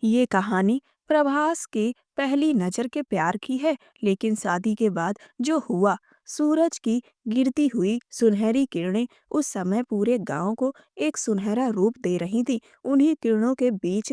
ये कहानी प्रभास की पहली नजर के प्यार की है। लेकिन शादी के बाद जो हुआ, सूरज की गिरती हुई सुनहरी किरणें उस समय पूरे गांव को एक सुनहरा रूप दे रही थी। उन्हीं किरणों के बीच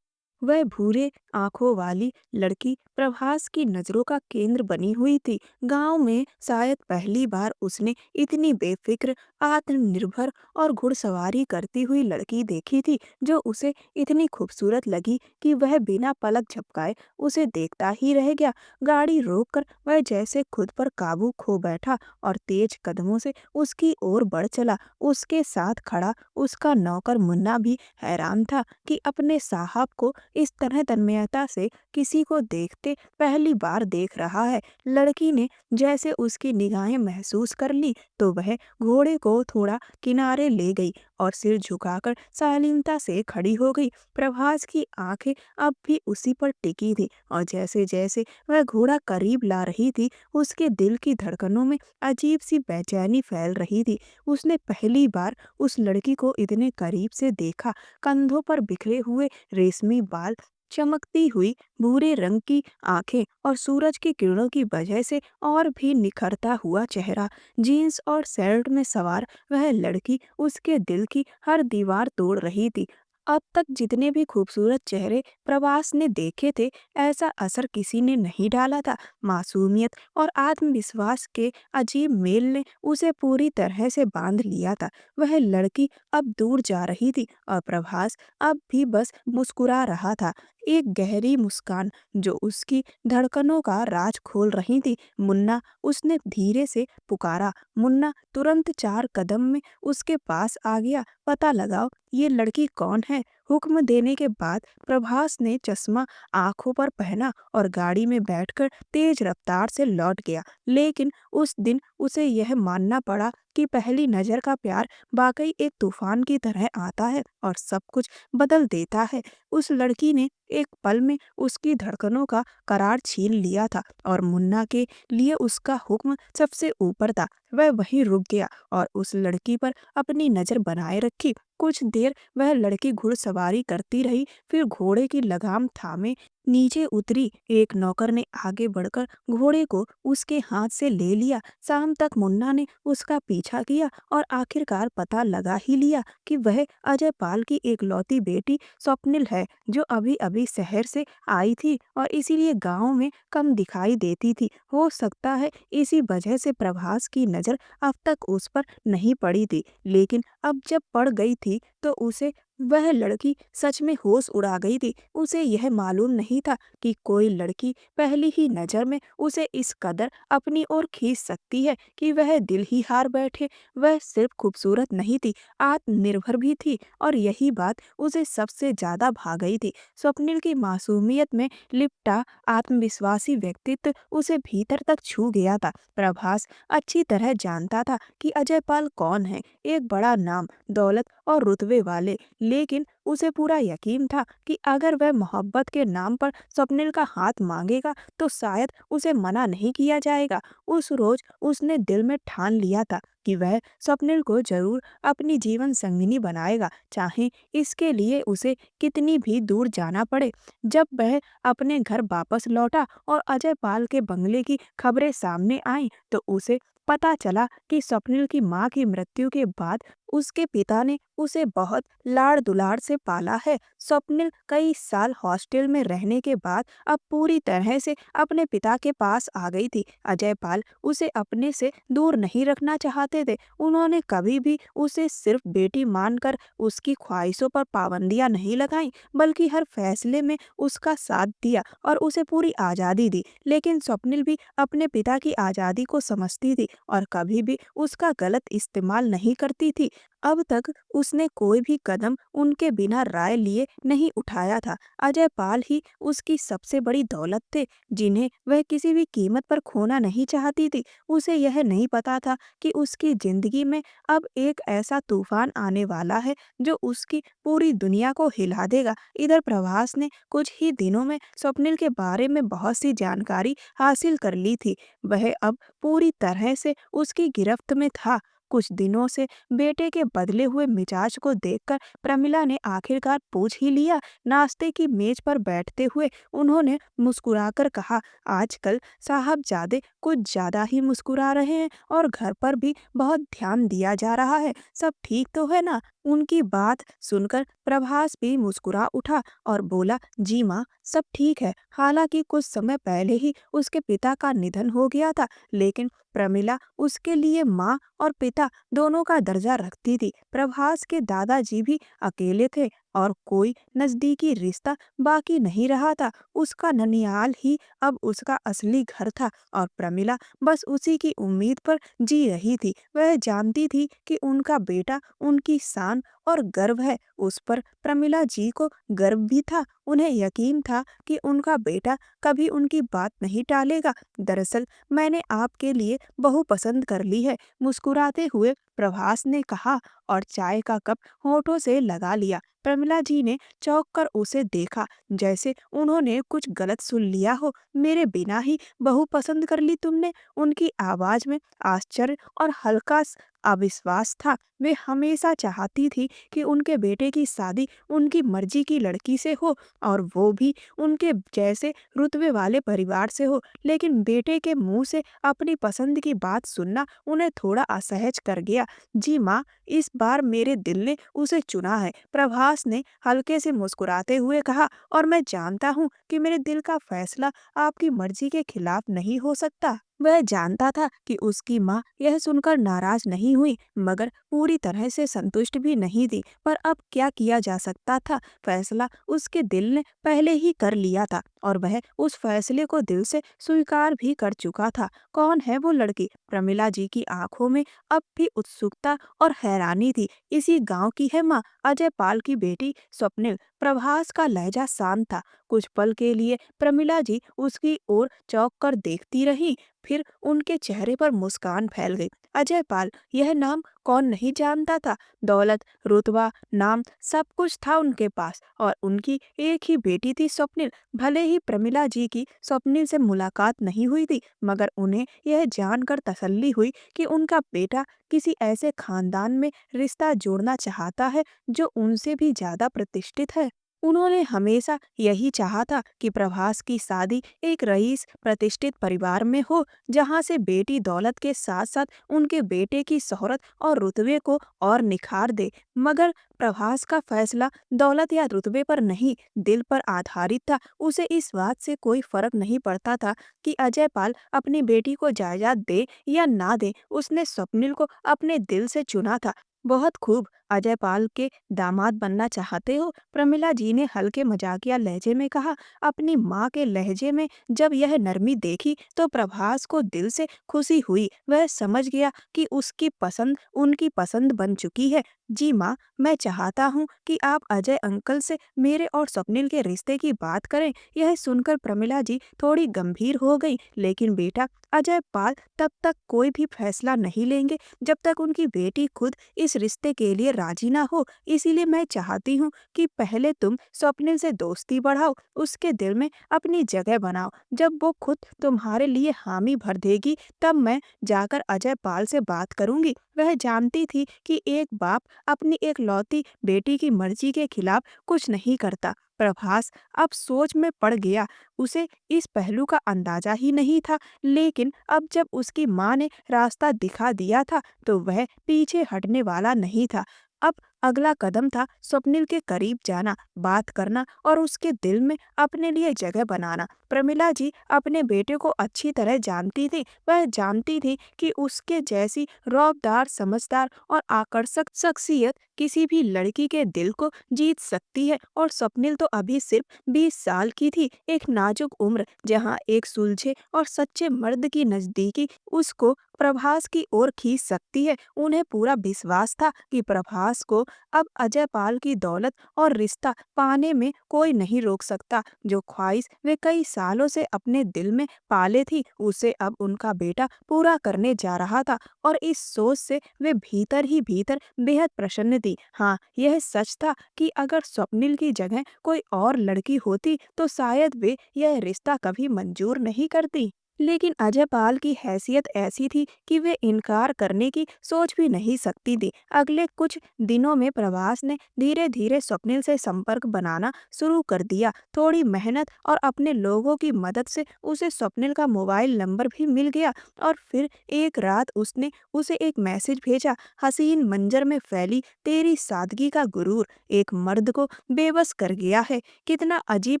वह भूरे आंखों वाली लड़की प्रभास की नजरों का केंद्र बनी हुई थी। गांव में शायद पहली बार उसने इतनी बेफिक्र, आत्मनिर्भर और घुड़सवारी करती हुई लड़की देखी थी, जो उसे इतनी खूबसूरत लगी कि वह बिना पलक झपकाए उसे देखता ही रह गया। गाड़ी रोककर वह जैसे खुद पर काबू खो बैठा और तेज कदमों से उसकी ओर बढ़ चला। उसके साथ खड़ा उसका नौकर मुन्ना भी हैरान था कि अपने साहब को इस तरह तन्मयता से किसी को देखते पहली बार देख रहा है। लड़की ने जैसे उसकी निगाहें महसूस कर ली तो वह घोड़े को थोड़ा किनारे ले गई और सिर झुकाकर शालीनता से खड़ी हो गई। प्रभास की आंखें अब भी उसी पर टिकी थी और जैसे जैसे वह घोड़ा करीब ला रही थी, उसके दिल की धड़कनों में अजीब सी बेचैनी फैल रही थी। उसने पहली बार उस लड़की को इतने करीब से देखा। कंधों पर बिखरे हुए रेशमी बाल, चमकती हुई भूरे रंग की आंखें और सूरज की किरणों की वजह से और भी निखरता हुआ चेहरा। जीन्स और शर्ट में सवार वह लड़की उसके दिल की हर दीवार तोड़ रही थी। अब तक जितने भी खूबसूरत चेहरे प्रवास ने देखे थे, ऐसा असर किसी ने नहीं डाला था। मासूमियत और आत्मविश्वास के अजीब मेल ने उसे पूरी तरह से बांध लिया था। वह लड़की अब दूर जा रही थी और प्रभास अब भी बस मुस्कुरा रहा था, एक गहरी मुस्कान जो उसकी धड़कनों का राज खोल रही थी। मुन्ना, उसने धीरे से पुकारा। मुन्ना तुरंत 4 कदम में उसके पास आ गया। पता लगाओ ये लड़की कौन है। हुक्म देने के बाद प्रभास ने चश्मा आंखों पर पहना और गाड़ी में बैठकर तेज रफ्तार से लौट गया। लेकिन उस दिन उसे यह मानना पड़ा कि पहली नजर का प्यार वाकई एक तूफान की तरह आता है और सब कुछ बदल देता है। उस लड़की ने एक पल में उसकी धड़कनों का करार छीन लिया था और मुन्ना के लिए उसका हुक्म सबसे ऊपर था। वह वहीं रुक गया और उस लड़की पर अपनी नजर बनाए रखी। कुछ देर वह लड़की घुड़सवारी करती रही, फिर घोड़े की लगाम थामे नीचे उतरी। एक नौकर ने आगे बढ़कर घोड़े को उसके हाथ से ले लिया। शाम तक मुन्ना ने उसका पीछा किया और आखिरकार पता लगा ही लिया कि वह अजय पाल की एकलौती बेटी स्वप्निल है, जो अभी अभी शहर से आई थी और इसीलिए गांव में कम दिखाई देती थी। हो सकता है इसी वजह से प्रभास की नजर अब तक उस पर नहीं पड़ी थी, लेकिन अब जब पड़ गई थी तो उसे वह लड़की सच में होश उड़ा गई थी। उसे यह मालूम नहीं था कि कोई लड़की पहली ही नजर में उसे इस कदर अपनी ओर खींच सकती है कि वह दिल ही हार बैठे। वह सिर्फ खूबसूरत नहीं थी, आत्मनिर्भर भी थी और यही बात उसे सबसे ज्यादा भा गई थी। स्वप्निल की मासूमियत में लिपटा आत्मविश्वासी व्यक्तित्व उसे भीतर तक छू गया था। प्रभास अच्छी तरह जानता था कि अजय पाल कौन है, एक बड़ा नाम, दौलत और रुतबे वाले। लेकिन उसे पूरा यकीन था कि अगर वह मोहब्बत के नाम पर स्वप्निल का हाथ मांगेगा तो शायद उसे मना नहीं किया जाएगा। उस रोज उसने दिल में ठान लिया था कि वह स्वप्निल को जरूर अपनी जीवन संगिनी बनाएगा, चाहे इसके लिए उसे कितनी भी दूर जाना पड़े। जब वह अपने घर वापस लौटा और अजय पाल के बंगले की खबरें सामने आईं, तो उसे पता चला कि स्वप्निल की मां की मृत्यु के बाद उसके पिता ने उसे बहुत लाड़ दुलार से पाला है। स्वप्निल कई साल हॉस्टल में रहने के बाद अब पूरी तरह से अपने पिता के पास आ गई थी। अजय पाल उसे अपने से दूर नहीं रखना चाहते थे। उन्होंने कभी भी उसे सिर्फ बेटी मानकर उसकी ख्वाहिशों पर पाबंदियां नहीं लगाई, बल्कि हर फैसले में उसका साथ दिया और उसे पूरी आज़ादी दी। लेकिन स्वप्निल भी अपने पिता की आज़ादी को समझती थी और कभी भी उसका गलत इस्तेमाल नहीं करती थी। अब तक उसने कोई भी कदम उनके बिना राय लिए नहीं उठाया था। अजय पाल ही उसकी सबसे बड़ी दौलत थे, जिन्हें वह किसी भी कीमत पर खोना नहीं चाहती थी। उसे यह नहीं पता था कि उसकी जिंदगी में अब एक ऐसा तूफान आने वाला है जो उसकी पूरी दुनिया को हिला देगा। इधर प्रभास ने कुछ ही दिनों में स्वप्निल के बारे में बहुत सी जानकारी हासिल कर ली थी। वह अब पूरी तरह से उसकी गिरफ्त में था। कुछ दिनों से बेटे के बदले हुए मिजाज को देखकर प्रमिला ने आखिरकार पूछ ही लिया। नाश्ते की मेज पर बैठते हुए उन्होंने मुस्कुराकर कहा, आजकल साहबजादे कुछ ज्यादा ही मुस्कुरा रहे हैं और घर पर भी बहुत ध्यान दिया जा रहा है। सब ठीक तो है ना? उनकी बात सुनकर प्रभास भी मुस्कुरा उठा और बोला, जी माँ, सब ठीक है। हालांकि कुछ समय पहले ही उसके पिता का निधन हो गया था, लेकिन प्रमिला उसके लिए माँ और पिता दोनों का दर्जा रखती थी। प्रभास के दादाजी भी अकेले थे और कोई नजदीकी रिश्ता बाकी नहीं रहा था। उसका ननियाल ही अब उसका असली घर था और प्रमिला बस उसी की उम्मीद पर जी रही थी। वह जानती थी कि उनका बेटा उनकी शान और गर्व है। उस पर प्रमिला जी को गर्व भी था। उन्हें यकीन था कि उनका बेटा कभी उनकी बात नहीं टालेगा। दरअसल मैंने आपके लिए बहू पसंद कर ली है, मुस्कुराते हुए प्रभास ने कहा और चाय का कप होठों से लगा लिया। प्रमिला जी ने चौंक कर उसे देखा, जैसे उन्होंने कुछ गलत सुन लिया हो। मेरे बिना ही बहू पसंद कर ली तुमने? उनकी आवाज में आश्चर्य और हल्का अविश्वास था। वे हमेशा चाहती थी कि उनके बेटे की शादी उनकी मर्जी की लड़की से हो और वो भी उनके जैसे रुतबे वाले परिवार से हो, लेकिन बेटे के मुंह से अपनी पसंद की बात सुनना उन्हें थोड़ा असहज कर गया। जी माँ, इस बार मेरे दिल ने उसे चुना है, प्रभास ने हल्के से मुस्कुराते हुए कहा, और मैं जानता हूँ कि मेरे दिल का फैसला आपकी मर्जी के खिलाफ नहीं हो सकता। वह जानता था कि उसकी माँ यह सुनकर नाराज नहीं हुई, मगर पूरी तरह से संतुष्ट भी नहीं थी। पर अब क्या किया जा सकता था? फैसला उसके दिल ने पहले ही कर लिया था और वह उस फैसले को दिल से स्वीकार भी कर चुका था। कौन है वो लड़की? प्रमिला जी की आंखों में अब भी उत्सुकता और हैरानी थी। इसी गांव की है माँ, अजय पाल की बेटी स्वप्निल। प्रभास का लहजा शांत था। कुछ पल के लिए प्रमिला जी उसकी ओर चौंक कर देखती रही, फिर उनके चेहरे पर मुस्कान फैल गई। अजय पाल, यह नाम कौन नहीं जानता था? दौलत, रुतबा, नाम सब कुछ था उनके पास और उनकी एक ही बेटी थी स्वप्निल। भले ही प्रमिला जी की स्वप्निल से मुलाकात नहीं हुई थी, मगर उन्हें यह जानकर तसल्ली हुई कि उनका बेटा किसी ऐसे खानदान में रिश्ता जोड़ना चाहता है जो उनसे भी ज्यादा प्रतिष्ठित है। उन्होंने हमेशा यही चाहा था कि प्रभास की शादी एक रईस प्रतिष्ठित परिवार में हो, जहां से बेटी दौलत के साथ साथ उनके बेटे की शोहरत और रुतबे को और निखार दे। मगर प्रभास का फैसला दौलत या रुतबे पर नहीं, दिल पर आधारित था। उसे इस बात से कोई फर्क नहीं पड़ता था कि अजय पाल अपनी बेटी को जायदाद दे या ना दे, उसने स्वप्निल को अपने दिल से चुना था। बहुत खूब, अजय पाल के दामाद बनना चाहते हो? प्रमिला जी ने हल्के मजाकिया लहजे में कहा। अपनी माँ के लहजे में जब यह नरमी देखी तो प्रभास को दिल से खुशी हुई। वह समझ गया कि उसकी पसंद उनकी पसंद बन चुकी है। जी माँ, मैं चाहता हूँ कि आप अजय अंकल से मेरे और स्वप्निल के रिश्ते की बात करें। यह सुनकर प्रमिला जी थोड़ी गंभीर हो गई। लेकिन बेटा, अजय पाल तब तक कोई भी फैसला नहीं लेंगे जब तक उनकी बेटी खुद इस रिश्ते के लिए राजी ना हो। इसीलिए मैं चाहती हूँ कि पहले तुम स्वप्निल से दोस्ती बढ़ाओ, उसके दिल में अपनी जगह बनाओ। जब वो खुद तुम्हारे लिए हामी भर देगी, तब मैं जाकर अजय पाल से बात करूंगी। वह जानती थी कि एक बाप अपनी एक लौती बेटी की मर्जी के खिलाफ कुछ नहीं करता। प्रभास अब सोच में पड़ गया। उसे इस पहलू का अंदाजा ही नहीं था, लेकिन अब जब उसकी माँ ने रास्ता दिखा दिया था तो वह पीछे हटने वाला नहीं था। अब अगला कदम था स्वप्निल के करीब जाना, बात करना और उसके दिल में अपने लिए जगह बनाना। प्रमिला जी अपने बेटे को अच्छी तरह जानती थी। वह जानती थी कि उसके जैसी रौबदार, समझदार और आकर्षक शख्सियत किसी भी लड़की के दिल को जीत सकती है। और स्वप्निल तो अभी सिर्फ 20 साल की थी, एक नाजुक उम्र जहाँ एक सुलझे और सच्चे मर्द की नजदीकी उसको प्रभास की ओर खींच सकती है। उन्हें पूरा विश्वास था कि प्रभास को अब अजय पाल की दौलत और रिश्ता पाने में कोई नहीं रोक सकता। जो ख्वाहिश वे कई सालों से अपने दिल में पाले थी, उसे अब उनका बेटा पूरा करने जा रहा था और इस सोच से वे भीतर ही भीतर बेहद प्रसन्न थी। हाँ, यह सच था कि अगर स्वप्निल की जगह कोई और लड़की होती तो शायद वे यह रिश्ता कभी मंजूर नहीं करती। लेकिन अजयपाल की हैसियत ऐसी थी कि वे इनकार करने की सोच भी नहीं सकती थी। अगले कुछ दिनों में प्रभास ने धीरे धीरे स्वप्निल से संपर्क बनाना शुरू कर दिया। थोड़ी मेहनत और अपने लोगों की मदद से उसे स्वप्निल का मोबाइल नंबर भी मिल गया और फिर एक रात उसने उसे एक मैसेज भेजा। हसीन मंजर में फैली तेरी सादगी का गुरूर एक मर्द को बेबस कर गया है। कितना अजीब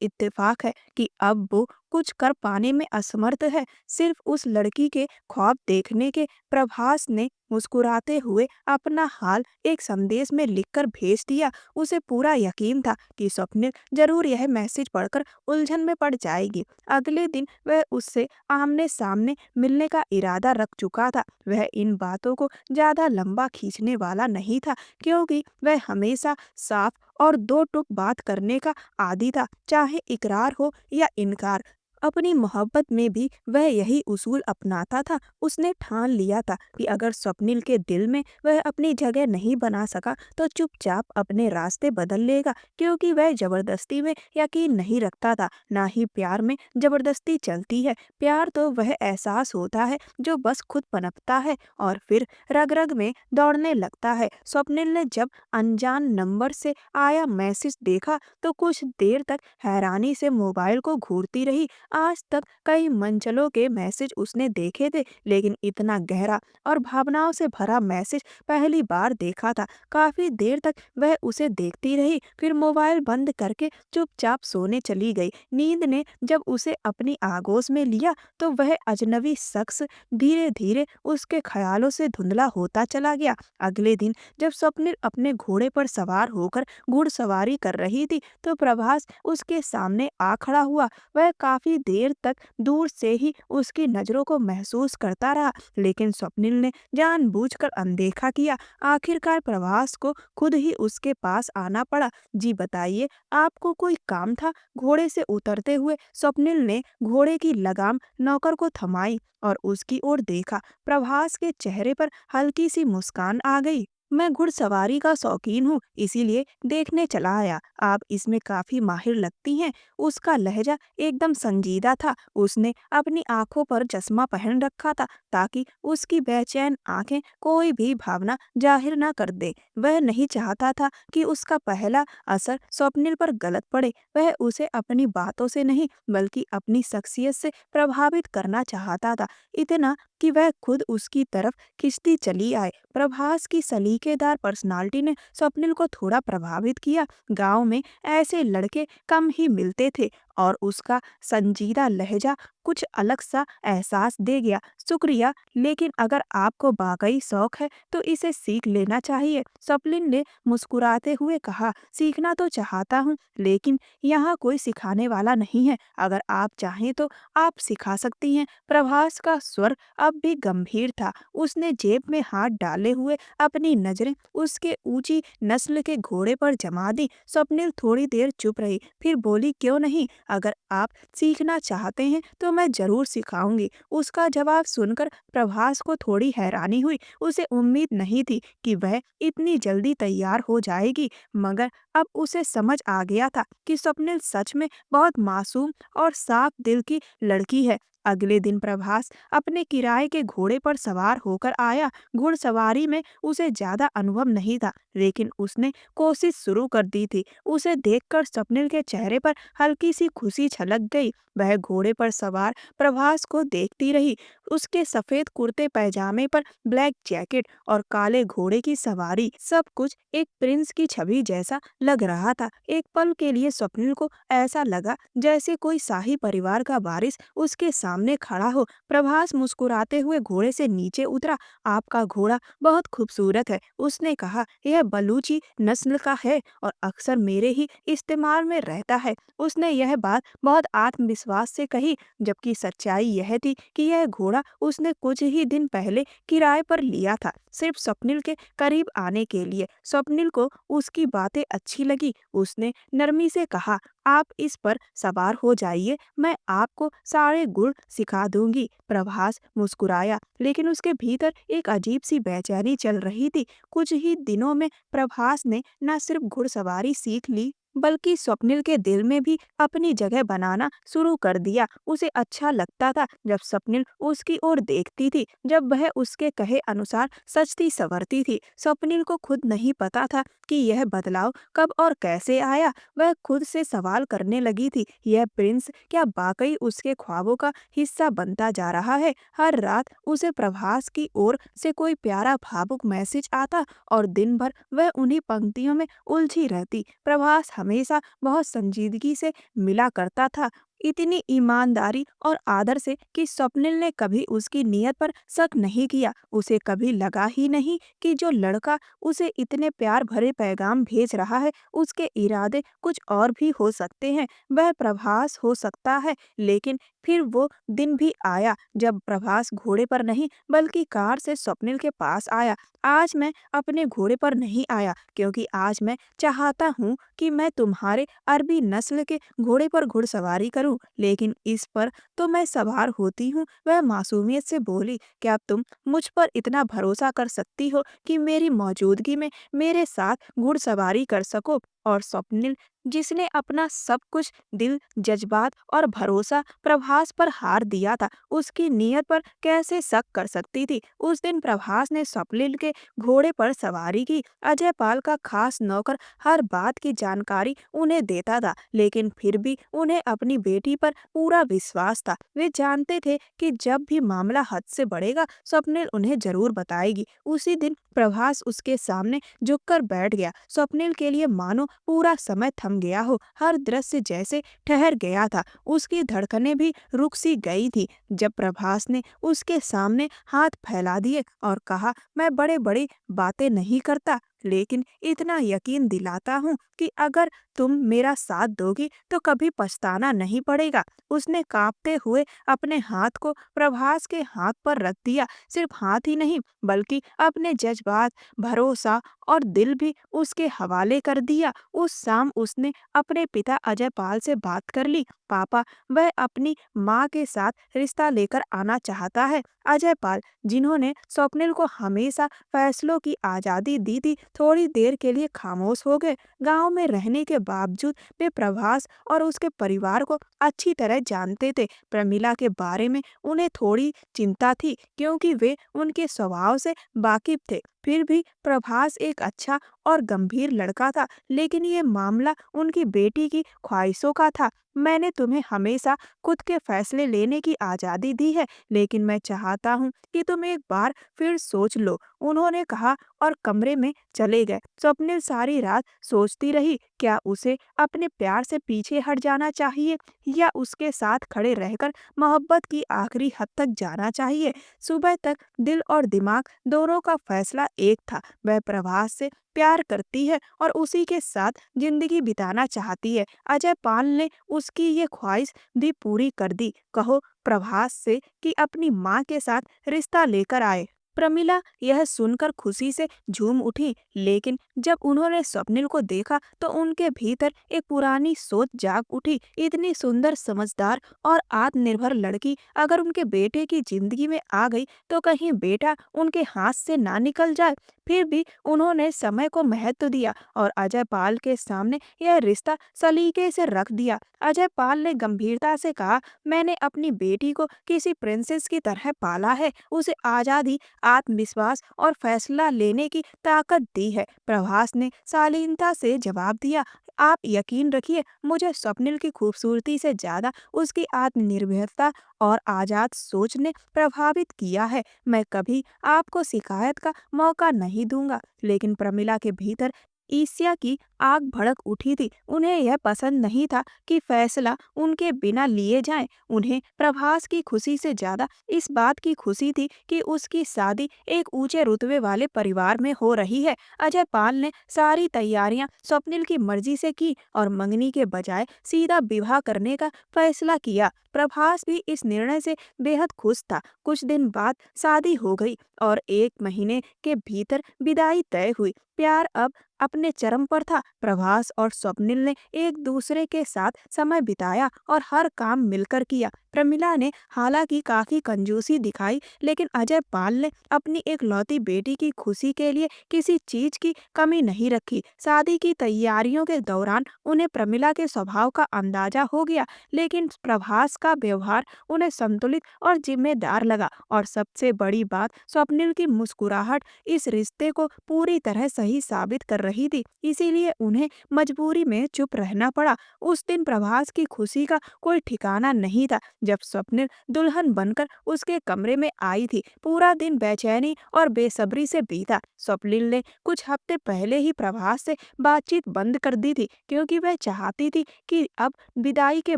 इत्तेफाक है कि अब वो कुछ कर पाने में असमर्थ है। सिर्फ उस लड़की के ख्वाब देखने के प्रभास ने मुस्कुराते हुए अपना हाल एक संदेश में लिखकर भेज दिया। उसे पूरा यकीन था कि स्वप्निल जरूर यह मैसेज पढ़कर उलझन में पड़ जाएगी। अगले दिन वह उससे आमने सामने मिलने का इरादा रख चुका था। वह इन बातों को ज्यादा लंबा खींचने वाला नहीं था, क्योंकि वह हमेशा साफ और दो टूक बात करने का आदी था, चाहे इकरार हो या इनकार। अपनी मोहब्बत में भी वह यही उसूल अपनाता था। उसने ठान लिया था कि अगर स्वप्निल के दिल में वह अपनी जगह नहीं बना सका तो चुपचाप अपने रास्ते बदल लेगा, क्योंकि वह जबरदस्ती में यकीन नहीं रखता था। ना ही प्यार में जबरदस्ती चलती है। प्यार तो वह एहसास होता है जो बस खुद पनपता है और फिर रग रग में दौड़ने लगता है। स्वप्निल ने जब अनजान नंबर से आया मैसेज देखा तो कुछ देर तक हैरानी से मोबाइल को घूरती रही। आज तक कई मंचलों के मैसेज उसने देखे थे, लेकिन इतना गहरा और भावनाओं से भरा मैसेज पहली बार देखा था। काफी देर तक वह उसे देखती रही, फिर मोबाइल बंद करके चुपचाप सोने चली गई। नींद ने जब उसे अपनी आगोश में लिया तो वह अजनबी शख्स धीरे धीरे उसके ख्यालों से धुंधला होता चला गया। अगले दिन जब स्वप्निल अपने घोड़े पर सवार होकर घुड़सवारी कर रही थी तो प्रभास उसके सामने आ खड़ा हुआ। वह काफी देर तक दूर से ही उसकी नजरों को महसूस करता रहा, लेकिन स्वप्निल ने जानबूझकर अनदेखा किया। आखिरकार प्रभास को खुद ही उसके पास आना पड़ा। जी बताइए, आपको कोई काम था? घोड़े से उतरते हुए स्वप्निल ने घोड़े की लगाम नौकर को थमाई और उसकी ओर देखा। प्रभास के चेहरे पर हल्की सी मुस्कान आ गई। मैं घुड़सवारी का शौकीन हूँ, इसीलिए देखने चला आया। आप इसमें काफी माहिर लगती हैं। उसका लहजा एकदम संजीदा था। उसने अपनी आंखों पर चश्मा पहन रखा था ताकि उसकी बेचैन आंखें कोई भी भावना जाहिर न कर दे। वह नहीं चाहता था कि उसका पहला असर स्वप्निल पर गलत पड़े। वह उसे अपनी बातों से नहीं बल्कि अपनी शख्सियत से प्रभावित करना चाहता था, इतना कि वह खुद उसकी तरफ खिंचती चली आए। प्रभास की सलीकेदार पर्सनालिटी ने स्वप्निल को थोड़ा प्रभावित किया। गांव में ऐसे लड़के कम ही मिलते थे और उसका संजीदा लहजा कुछ अलग सा एहसास दे गया। शुक्रिया, लेकिन अगर आपको वाकई शौक है तो इसे सीख लेना चाहिए। स्वप्निल ने मुस्कुराते हुए कहा, सीखना तो चाहता हूँ, लेकिन यहाँ कोई सिखाने वाला नहीं है। अगर आप चाहें तो आप सिखा सकती हैं। प्रभास का स्वर अब भी गंभीर था। उसने जेब में हाथ डाले हुए अपनी नजरें उसके ऊंची नस्ल के घोड़े पर जमा दी। स्वप्निल थोड़ी देर चुप रही, फिर बोली, क्यों नहीं, अगर आप सीखना चाहते हैं तो मैं जरूर सिखाऊंगी। उसका जवाब सुनकर प्रभास को थोड़ी हैरानी हुई। उसे उम्मीद नहीं थी कि वह इतनी जल्दी तैयार हो जाएगी, मगर अब उसे समझ आ गया था कि स्वप्निल सच में बहुत मासूम और साफ दिल की लड़की है। अगले दिन प्रभास अपने किराए के घोड़े पर सवार होकर आया। घुड़सवारी में उसे ज्यादा अनुभव नहीं था, लेकिन उसने कोशिश शुरू कर दी थी। उसे देखकर स्वप्निल के चेहरे पर हल्की सी खुशी छलक गई। वह घोड़े पर सवार प्रभास को देखती रही। उसके सफेद कुर्ते पैजामे पर ब्लैक जैकेट और काले घोड़े की सवारी, सब कुछ एक प्रिंस की छवि जैसा लग रहा था। एक पल के लिए स्वप्निल को ऐसा लगा जैसे कोई शाही परिवार का वारिस उसके सामने खड़ा हो। प्रभास मुस्कुराते हुए घोड़े से नीचे उतरा। आपका घोड़ा बहुत खूबसूरत है, उसने कहा। यह बलूची नस्ल का है और अक्सर मेरे ही इस्तेमाल में रहता है। उसने यह बात बहुत आत्मविश्वास से कही, जबकि सच्चाई यह थी कि यह घोड़ा उसने कुछ ही दिन पहले किराए पर लिया था, सिर्फ स्वप्निल के करीब आने के लिए। स्वप्निल को उसकी बातें अच्छी लगी। उसने नरमी से कहा, आप इस पर सवार हो जाइए, मैं आपको सारे गुण सिखा दूंगी। प्रभास मुस्कुराया, लेकिन उसके भीतर एक अजीब सी बेचैनी चल रही थी। कुछ ही दिनों में प्रभास ने न सिर्फ घुड़सवारी सीख ली बल्कि स्वप्निल के दिल में भी अपनी जगह बनाना शुरू कर दिया। उसे अच्छा लगता था जब स्वप्निल उसकी ओर देखती थी, जब वह उसके कहे अनुसार सजती संवरती थी। स्वप्निल को खुद नहीं पता था कि यह बदलाव कब और कैसे आया। वह खुद से सवाल करने लगी थी, यह प्रिंस क्या वाकई उसके ख्वाबों का हिस्सा बनता जा रहा है। हर रात उसे प्रभास की ओर से कोई प्यारा भावुक मैसेज आता और दिन भर वह उन्हीं पंक्तियों में उलझी रहती। प्रभास हमेशा बहुत संजीदगी से मिला करता था, इतनी ईमानदारी और आदर से कि स्वप्निल ने कभी उसकी नीयत पर शक नहीं किया। उसे कभी लगा ही नहीं कि जो लड़का उसे इतने प्यार भरे पैगाम भेज रहा है, उसके इरादे कुछ और भी हो सकते हैं। वह प्रभास हो सकता है, लेकिन फिर वो दिन भी आया जब प्रभास घोड़े पर नहीं बल्कि कार से स्वप्निल के पास आया। आज मैं अपने घोड़े पर नहीं आया, क्योंकि आज मैं चाहता हूँ कि मैं तुम्हारे अरबी नस्ल के घोड़े पर घुड़सवारी करूं, लेकिन इस पर तो मैं सवार होती हूँ। वह मासूमियत से बोली, क्या तुम मुझ पर इतना भरोसा कर सकती हो कि मेरी मौजूदगी में मेरे साथ घुड़सवारी कर सको? और स्वप्निल, जिसने अपना सब कुछ, दिल, जज्बात और भरोसा प्रभास पर हार दिया था, उसकी नीयत पर कैसे शक कर सकती थी? उस दिन प्रभास ने स्वप्निल के घोड़े पर सवारी की। अजय पाल का खास नौकर हर बात की जानकारी उन्हें देता था, लेकिन फिर भी उन्हें अपनी बेटी पर पूरा विश्वास था। वे जानते थे कि जब भी मामला हद से बढ़ेगा, स्वप्निल उन्हें जरूर बताएगी। उसी दिन प्रभास उसके सामने झुककर बैठ गया। स्वप्निल के लिए मानो पूरा समय थम गया हो, हर दृश्य जैसे ठहर गया था। उसकी धड़कनें भी रुक सी गई थी जब प्रभास ने उसके सामने हाथ फैला दिए और कहा, मैं बड़े बड़ी बातें नहीं करता, लेकिन इतना यकीन दिलाता हूँ कि अगर तुम मेरा साथ दोगी तो कभी पछताना नहीं पड़ेगा। उसने कांपते हुए अपने हाथ को प्रभास के हाथ पर रख दिया। सिर्फ हाथ ही नहीं, बल्कि अपने जज्बात, भरोसा और दिल भी उसके हवाले कर दिया। उस शाम उसने अपने पिता अजय पाल से बात कर ली। पापा, वह अपनी माँ के साथ रिश्ता लेकर आना चाहता है। अजय पाल, जिन्होंने स्वप्निल को हमेशा फैसलों की आज़ादी दी थी, थोड़ी देर के लिए खामोश हो गए। गांव में रहने के बावजूद वे प्रभास और उसके परिवार को अच्छी तरह जानते थे। प्रमिला के बारे में उन्हें थोड़ी चिंता थी, क्योंकि वे उनके स्वभाव से वाकिफ थे। फिर भी प्रभास एक अच्छा और गंभीर लड़का था, लेकिन ये मामला उनकी बेटी की ख्वाहिशों का था। मैंने तुम्हें हमेशा खुद के फैसले लेने की आज़ादी दी है, लेकिन मैं चाहता हूँ कि तुम एक बार फिर सोच लो, उन्होंने कहा और कमरे में चले गए। स्वप्निल सारी रात सोचती रही, क्या उसे अपने प्यार से पीछे हट जाना चाहिए या उसके साथ खड़े रहकर मोहब्बत की आखिरी हद तक जाना चाहिए। सुबह तक दिल और दिमाग दोनों का फैसला एक था। वह प्रभास से प्यार करती है और उसी के साथ जिंदगी बिताना चाहती है। अजय पाल ने उसकी ये ख्वाहिश भी पूरी कर दी। कहो प्रभास से कि अपनी माँ के साथ रिश्ता लेकर आए। प्रमिला यह सुनकर खुशी से झूम उठी, लेकिन जब उन्होंने स्वप्निल को देखा तो उनके भीतर एक पुरानी सोच जाग उठी। इतनी सुंदर, समझदार और आत्मनिर्भर लड़की अगर उनके बेटे की जिंदगी में आ गई तो कहीं बेटा उनके हाथ से ना निकल जाए। फिर भी उन्होंने समय को महत्व दिया और अजय पाल के सामने यह रिश्ता सलीके से रख दिया। अजय पाल ने गंभीरता से कहा, मैंने अपनी बेटी को किसी प्रिंसेस की तरह पाला है, उसे आज़ादी, आत्मविश्वास और फैसला लेने की ताकत दी है। प्रभास ने शालीनता से जवाब दिया, आप यकीन रखिए, मुझे स्वप्निल की खूबसूरती से ज्यादा उसकी आत्मनिर्भरता और आजाद सोच ने प्रभावित किया है। मैं कभी आपको शिकायत का मौका नहीं दूंगा। लेकिन प्रमिला के भीतर ईर्ष्या की आग भड़क उठी थी। उन्हें यह पसंद नहीं था कि फैसला उनके बिना लिए जाए। उन्हें प्रभास की खुशी से ज्यादा इस बात की खुशी थी कि उसकी शादी एक ऊंचे रुतबे वाले परिवार में हो रही है। अजय पाल ने सारी तैयारियां स्वप्निल की मर्जी से की और मंगनी के बजाय सीधा विवाह करने का फैसला किया। प्रभास भी इस निर्णय से बेहद खुश था। कुछ दिन बाद शादी हो गई और 1 महीने के भीतर विदाई तय हुई। प्यार अब अपने चरम पर था। प्रभास और स्वप्निल ने एक दूसरे के साथ समय बिताया और हर काम मिलकर किया। प्रमिला ने हालांकि काफी कंजूसी दिखाई, लेकिन अजय पाल ने अपनी एक लौती बेटी की खुशी के लिए किसी चीज की कमी नहीं रखी। शादी की तैयारियों के दौरान उन्हें प्रमिला के स्वभाव का अंदाजा हो गया, लेकिन प्रभास का व्यवहार उन्हें संतुलित और जिम्मेदार लगा। और सबसे बड़ी बात, स्वप्निल की मुस्कुराहट इस रिश्ते को पूरी तरह सही साबित कर रही थी, इसीलिए उन्हें मजबूरी में चुप रहना पड़ा। उस दिन प्रभास की खुशी का कोई ठिकाना नहीं था। जब स्वप्निल दुल्हन बनकर उसके कमरे में आई थी, पूरा दिन बेचैनी और बेसब्री से बीता। स्वप्निल ने कुछ हफ्ते पहले ही प्रभास से बातचीत बंद कर दी थी, क्योंकि वह चाहती थी कि अब विदाई के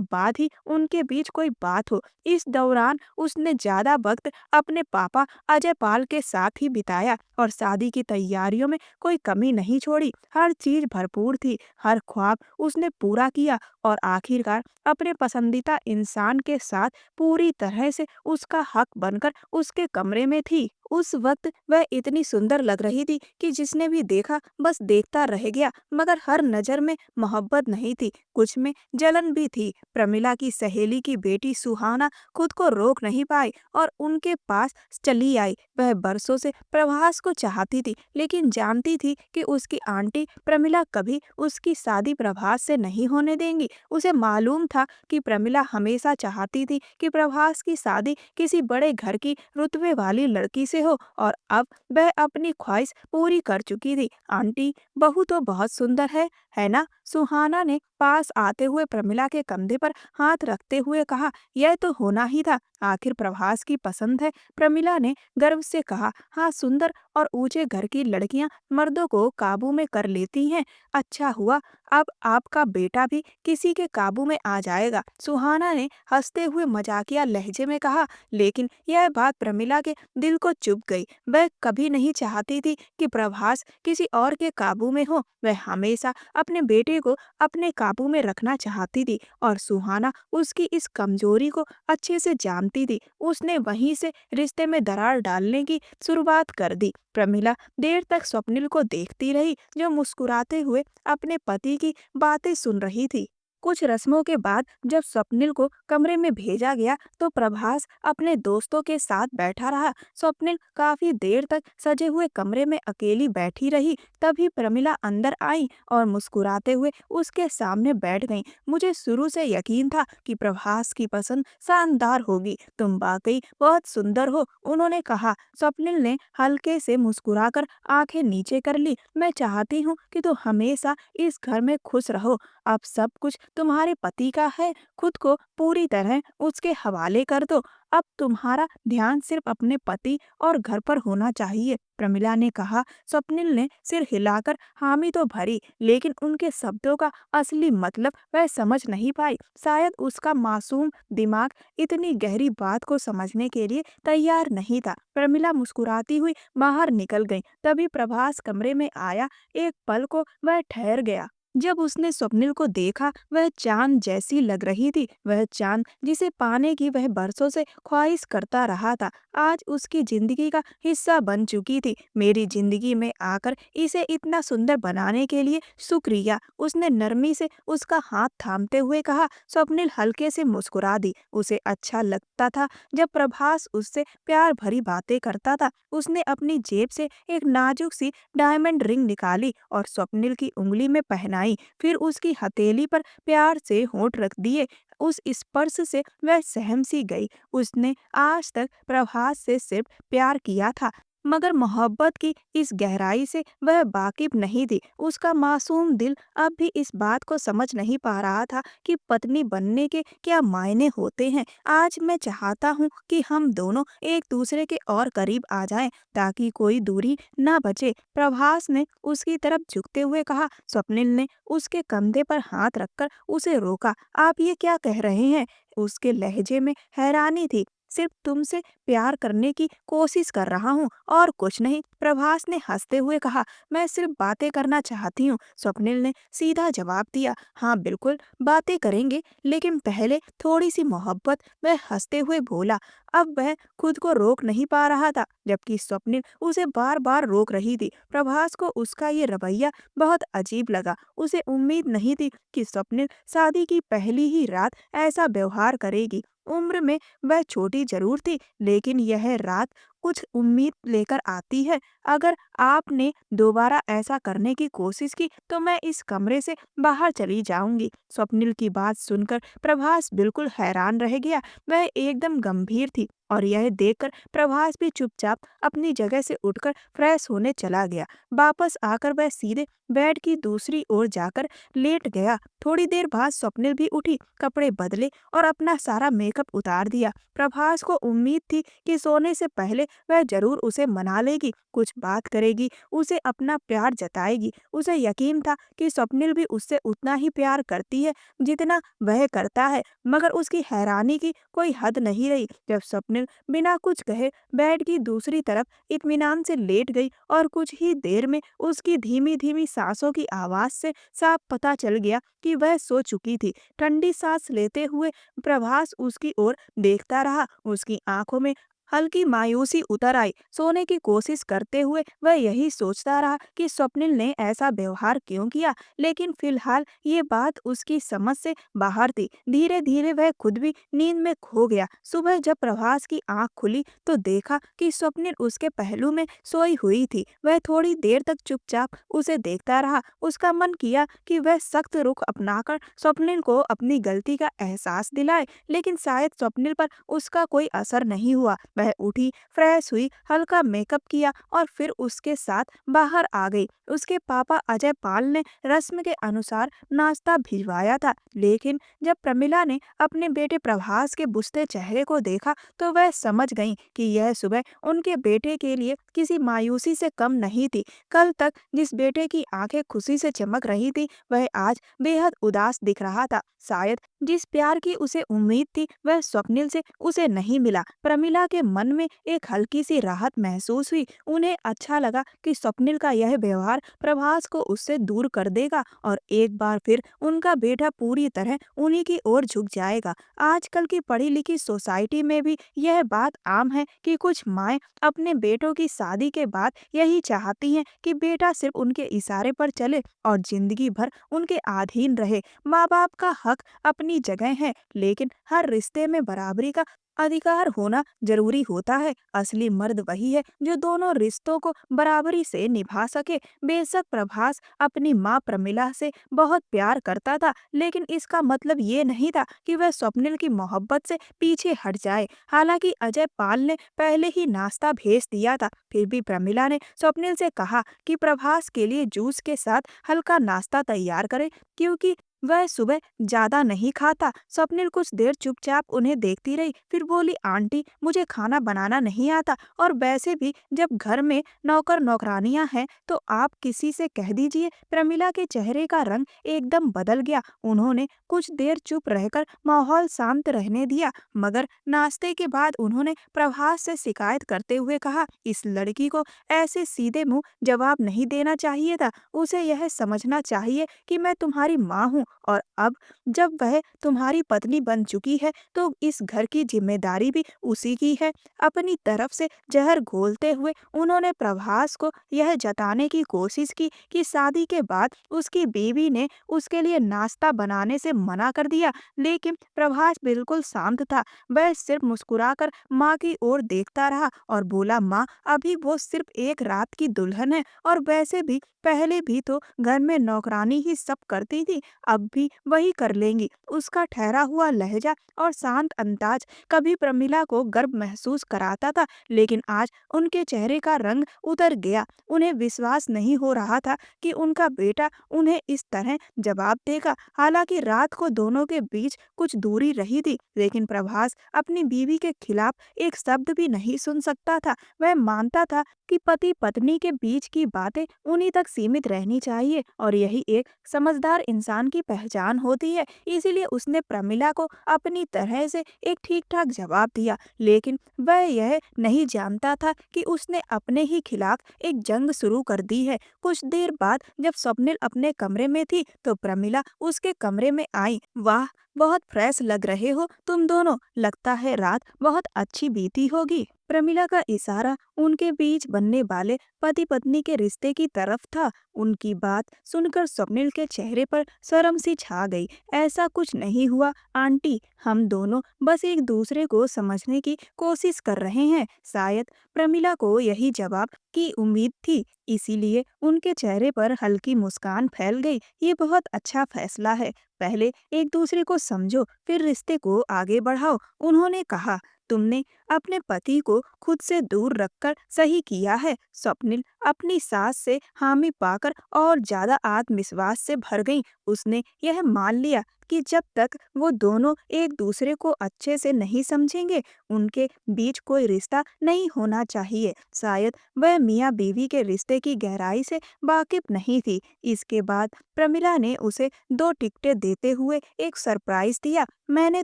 बाद ही उनके बीच कोई बात हो। इस दौरान उसने ज्यादा वक्त अपने पापा अजय पाल के साथ ही बिताया और शादी की तैयारियों में कोई कमी नहीं छोड़ी। हर चीज भरपूर थी, हर ख्वाब उसने पूरा किया और आखिरकार अपने पसंदीदा इंसान के साथ पूरी तरह से उसका हक बनकर उसके कमरे में थी। उस वक्त वह इतनी सुंदर लग रही थी कि जिसने भी देखा बस देखता रह गया, मगर हर नजर में मोहब्बत नहीं थी, कुछ में जलन भी थी। प्रमिला की सहेली की बेटी सुहाना खुद को रोक नहीं पाई और उनके पास चली आई। वह बरसों से प्रभास को चाहती थी, लेकिन जानती थी कि उसकी आंटी प्रमिला कभी उसकी शादी प्रभास से नहीं होने देंगी। उसे मालूम था कि प्रमिला हमेशा चाहती थी कि प्रभास की शादी किसी बड़े घर की रुतबे वाली लड़की से हो, और अब वह अपनी ख्वाहिश पूरी कर चुकी थी। आंटी, बहू तो बहुत सुंदर है ना? सुहाना ने पास आते हुए प्रमिला के कंधे पर हाथ रखते हुए कहा। यह तो होना ही था, आखिर प्रभास की पसंद है, प्रमिला ने गर्व से कहा। हाँ, सुंदर और ऊंचे घर की लड़कियां मर्दों को काबू में कर लेती हैं। अच्छा हुआ, अब आपका बेटा भी किसी के काबू में आ जाएगा, सुहाना ने हंसते हुए मजाकिया लहजे में कहा। लेकिन यह बात प्रमिला के दिल को चुभ गई। वह कभी नहीं चाहती थी कि प्रभास किसी और के काबू में हो। वह हमेशा अपने बेटे को अपने काबू में रखना चाहती थी, और सुहाना उसकी इस कमजोरी को अच्छे से जानती थी। उसने वहीं से रिश्ते में दरार डालने की शुरुआत कर दी। प्रमिला देर तक स्वप्निल को देखती रही, जो मुस्कुराते हुए अपने पति की बातें सुन रही थी। कुछ रस्मों के बाद जब स्वप्निल को कमरे में भेजा गया, तो प्रभास अपने दोस्तों के साथ बैठा रहा। स्वप्निल काफी देर तक सजे हुए कमरे में अकेली बैठी रही। तभी प्रमिला अंदर आई और मुस्कुराते हुए उसके सामने बैठ गईं। मुझे शुरू से यकीन था कि प्रभास की पसंद शानदार होगी, तुम वाकई बहुत सुंदर हो, उन्होंने कहा। स्वप्निल ने हल्के से मुस्कुराकर आंखें नीचे कर ली। मैं चाहती हूँ कि तुम हमेशा इस घर में खुश रहो। अब सब कुछ तुम्हारे पति का है, खुद को पूरी तरह उसके हवाले कर दो। अब तुम्हारा ध्यान सिर्फ अपने पति और घर पर होना चाहिए, प्रमिला ने कहा। स्वप्निल ने सिर हिलाकर हामी तो भरी, लेकिन उनके शब्दों का असली मतलब वह समझ नहीं पाई। शायद उसका मासूम दिमाग इतनी गहरी बात को समझने के लिए तैयार नहीं था। प्रमिला मुस्कुराती हुई बाहर निकल गई। तभी प्रभास कमरे में आया। एक पल को वह ठहर गया। जब उसने स्वप्निल को देखा, वह चांद जैसी लग रही थी, वह चांद जिसे पाने की वह बरसों से ख्वाहिश करता रहा था, आज उसकी जिंदगी का हिस्सा बन चुकी थी। मेरी जिंदगी में आकर इसे इतना सुंदर बनाने के लिए शुक्रिया, उसने नरमी से उसका हाथ थामते हुए कहा। स्वप्निल हल्के से मुस्कुरा दी। उसे अच्छा लगता था जब प्रभास उससे प्यार भरी बातें करता था। उसने अपनी जेब से एक नाजुक सी डायमंड रिंग निकाली और स्वप्निल की उंगली में पहनाई, फिर उसकी हथेली पर प्यार से होंठ रख दिए। उस स्पर्श से वह सहम सी गई। उसने आज तक प्रभास से सिर्फ प्यार किया था, मगर मोहब्बत की इस गहराई से वह वाकिफ नहीं थी। उसका मासूम दिल अब भी इस बात को समझ नहीं पा रहा था कि पत्नी बनने के क्या मायने होते हैं। आज मैं चाहता हूँ कि हम दोनों एक दूसरे के और करीब आ जाएं, ताकि कोई दूरी ना बचे, प्रभास ने उसकी तरफ झुकते हुए कहा। स्वप्निल ने उसके कंधे पर हाथ रखकर उसे रोका। आप ये क्या कह रहे हैं? उसके लहजे में हैरानी थी। सिर्फ तुमसे प्यार करने की कोशिश कर रहा हूँ, और कुछ नहीं, प्रभास ने हंसते हुए कहा। मैं सिर्फ बातें करना चाहती हूँ, स्वप्निल ने सीधा जवाब दिया। हाँ बिल्कुल, बातें करेंगे, लेकिन पहले थोड़ी सी मोहब्बत, वह हंसते हुए बोला। अब वह खुद को रोक नहीं पा रहा था, जबकि स्वप्निल उसे बार बार रोक रही थी। प्रभास को उसका ये रवैया बहुत अजीब लगा। उसे उम्मीद नहीं थी कि स्वप्निल शादी की पहली ही रात ऐसा व्यवहार करेगी। उम्र में वह छोटी जरूर थी, लेकिन यह रात कुछ उम्मीद लेकर आती है। अगर आपने दोबारा ऐसा करने की कोशिश की तो मैं इस कमरे से बाहर चली जाऊंगी। स्वप्निल की बात सुनकर प्रभास बिल्कुल हैरान रह गया। वह एकदम गंभीर थी और यह देखकर प्रभास भी चुपचाप अपनी जगह से उठकर फ्रेश होने चला गया। वापस आकर वह सीधे बेड की दूसरी ओर जाकर लेट गया। थोड़ी देर बाद स्वप्निल भी उठी, कपड़े बदले और अपना सारा मेकअप उतार दिया। प्रभास को उम्मीद थी कि सोने से पहले वह जरूर उसे मना लेगी, कुछ बात करेगी, उसे अपना प्यार जताएगी। उसे यकीन था कि स्वप्निल भी उससे उतना ही प्यार करती है जितना वह करता है, मगर उसकी हैरानी की कोई हद नहीं रही जब स्वप्निल बिना कुछ कहे बेड की दूसरी तरफ इत्मीनान से लेट गई और कुछ ही देर में उसकी धीमी धीमी सांसों की आवाज से साफ पता चल गया कि वह सो चुकी थी। ठंडी सांस लेते हुए प्रभास उसकी ओर देखता रहा। उसकी आंखों में हल्की मायूसी उतर आई। सोने की कोशिश करते हुए वह यही सोचता रहा कि स्वप्निल ने ऐसा व्यवहार क्यों किया, लेकिन फिलहाल ये बात उसकी समझ से बाहर थी। धीरे धीरे वह खुद भी नींद में खो गया। सुबह जब प्रभास की आंख खुली तो देखा कि स्वप्निल उसके पहलू में सोई हुई थी। वह थोड़ी देर तक चुपचाप उसे देखता रहा। उसका मन किया कि वह सख्त रुख अपनाकर स्वप्निल को अपनी गलती का एहसास दिलाए, लेकिन शायद स्वप्निल पर उसका कोई असर नहीं हुआ। वह उठी, फ्रेश हुई, हल्का मेकअप किया और फिर उसके साथ बाहर आ गई। उसके पापा अजय पाल ने रस्म के अनुसार नाश्ता भिजवाया था, लेकिन जब प्रमिला ने अपने बेटे प्रभास के बुझते चेहरे को देखा तो वह समझ गई कि यह सुबह उनके बेटे के लिए किसी मायूसी से कम नहीं थी। कल तक जिस बेटे की आंखें खुशी से चमक रही थी, वह आज बेहद उदास दिख रहा था। शायद जिस प्यार की उसे उम्मीद थी वह स्वप्निल से उसे नहीं मिला। प्रमिला के मन में एक हल्की सी राहत महसूस हुई। उन्हें अच्छा लगा कि स्वप्निल का यह व्यवहार प्रभास को उससे दूर कर देगा और एक बार फिर उनका बेटा पूरी तरह उन्हीं की ओर झुक जाएगा। आजकल की पढ़ी लिखी सोसाइटी में भी यह बात आम है कि कुछ माएं अपने बेटों की शादी के बाद यही चाहती हैं कि बेटा सिर्फ उनके इशारे पर चले और जिंदगी भर उनके अधीन रहे। माँ बाप का हक अपनी जगह है, लेकिन हर रिश्ते में बराबरी का अधिकार होना जरूरी होता है। असली मर्द वही है जो दोनों रिश्तों को बराबरी से निभा सके। बेशक प्रभास अपनी माँ प्रमिला से बहुत प्यार करता था, लेकिन इसका मतलब ये नहीं था कि वह स्वप्निल की मोहब्बत से पीछे हट जाए। हालांकि अजय पाल ने पहले ही नाश्ता भेज दिया था, फिर भी प्रमिला ने स्वप्निल से कहा कि प्रभास के लिए जूस के साथ हल्का नाश्ता तैयार करे, क्योंकि वह सुबह ज्यादा नहीं खाता। स्वप्निल कुछ देर चुपचाप उन्हें देखती रही, फिर बोली, आंटी मुझे खाना बनाना नहीं आता, और वैसे भी जब घर में नौकर नौकरानियां हैं तो आप किसी से कह दीजिए। प्रमिला के चेहरे का रंग एकदम बदल गया। उन्होंने कुछ देर चुप रहकर माहौल शांत रहने दिया, मगर नाश्ते के बाद उन्होंने प्रभास से शिकायत करते हुए कहा, इस लड़की को ऐसे सीधे मुंह जवाब नहीं देना चाहिए था। उसे यह समझना चाहिए कि मैं तुम्हारी माँ हूँ, और अब जब वह तुम्हारी पत्नी बन चुकी है तो इस घर की जिम्मेदारी भी उसी की है। अपनी तरफ से जहर घोलते हुए उन्होंने प्रभास को यह जताने की कोशिश की कि शादी के बाद उसकी बीवी ने उसके लिए नाश्ता बनाने से मना कर दिया, लेकिन प्रभास बिल्कुल शांत था। वह सिर्फ मुस्कुराकर माँ की ओर देखता रहा और बोला, माँ अभी वो सिर्फ एक रात की दुल्हन है, और वैसे भी पहले भी तो घर में नौकरानी ही सब करती थी, अब भी वही कर लेंगी। उसका ठहरा हुआ लहजा और शांत अंदाज कभी प्रमिला को गर्व महसूस कराता था, लेकिन आज उनके चेहरे का रंग उतर गया। उन्हें विश्वास नहीं हो रहा था कि उनका बेटा उन्हें इस तरह जवाब देगा। हालांकि रात को दोनों के बीच कुछ दूरी रही थी, लेकिन प्रभास अपनी बीवी के खिलाफ एक शब्द भी नहीं सुन सकता था। वह मानता था कि पति पत्नी के बीच की बातें उन्हीं तक सीमित रहनी चाहिए, और यही एक समझदार इंसान की पहचान होती है। इसीलिए उसने प्रमिला को अपनी तरह से एक ठीक ठाक जवाब दिया, लेकिन वह यह नहीं जानता था कि उसने अपने ही खिलाफ एक जंग शुरू कर दी है। कुछ देर बाद जब स्वप्निल अपने कमरे में थी तो प्रमिला उसके कमरे में आई। वाह, बहुत फ्रेश लग रहे हो तुम दोनों, लगता है रात बहुत अच्छी बीती होगी। प्रमिला का इशारा उनके बीच बनने वाले पति पत्नी के रिश्ते की तरफ था। उनकी बात सुनकर स्वप्निल के चेहरे पर शर्म सी छा गई। ऐसा कुछ नहीं हुआ आंटी, हम दोनों बस एक दूसरे को समझने की कोशिश कर रहे हैं। शायद प्रमिला को यही जवाब की उम्मीद थी, इसीलिए उनके चेहरे पर हल्की मुस्कान फैल गई। ये बहुत अच्छा फैसला है, पहले एक दूसरे को समझो फिर रिश्ते को आगे बढ़ाओ, उन्होंने कहा। तुमने अपने पति को खुद से दूर रखकर सही किया है। स्वप्निल अपनी सास से हामी पाकर और ज्यादा आत्मविश्वास से भर गई। उसने यह मान लिया कि जब तक वो दोनों एक दूसरे को अच्छे से नहीं समझेंगे, उनके बीच कोई रिश्ता नहीं होना चाहिए। शायद वह मियाँ बीवी के रिश्ते की गहराई से वाकिफ नहीं थी। इसके बाद प्रमिला ने उसे 2 टिकटें देते हुए एक सरप्राइज दिया। मैंने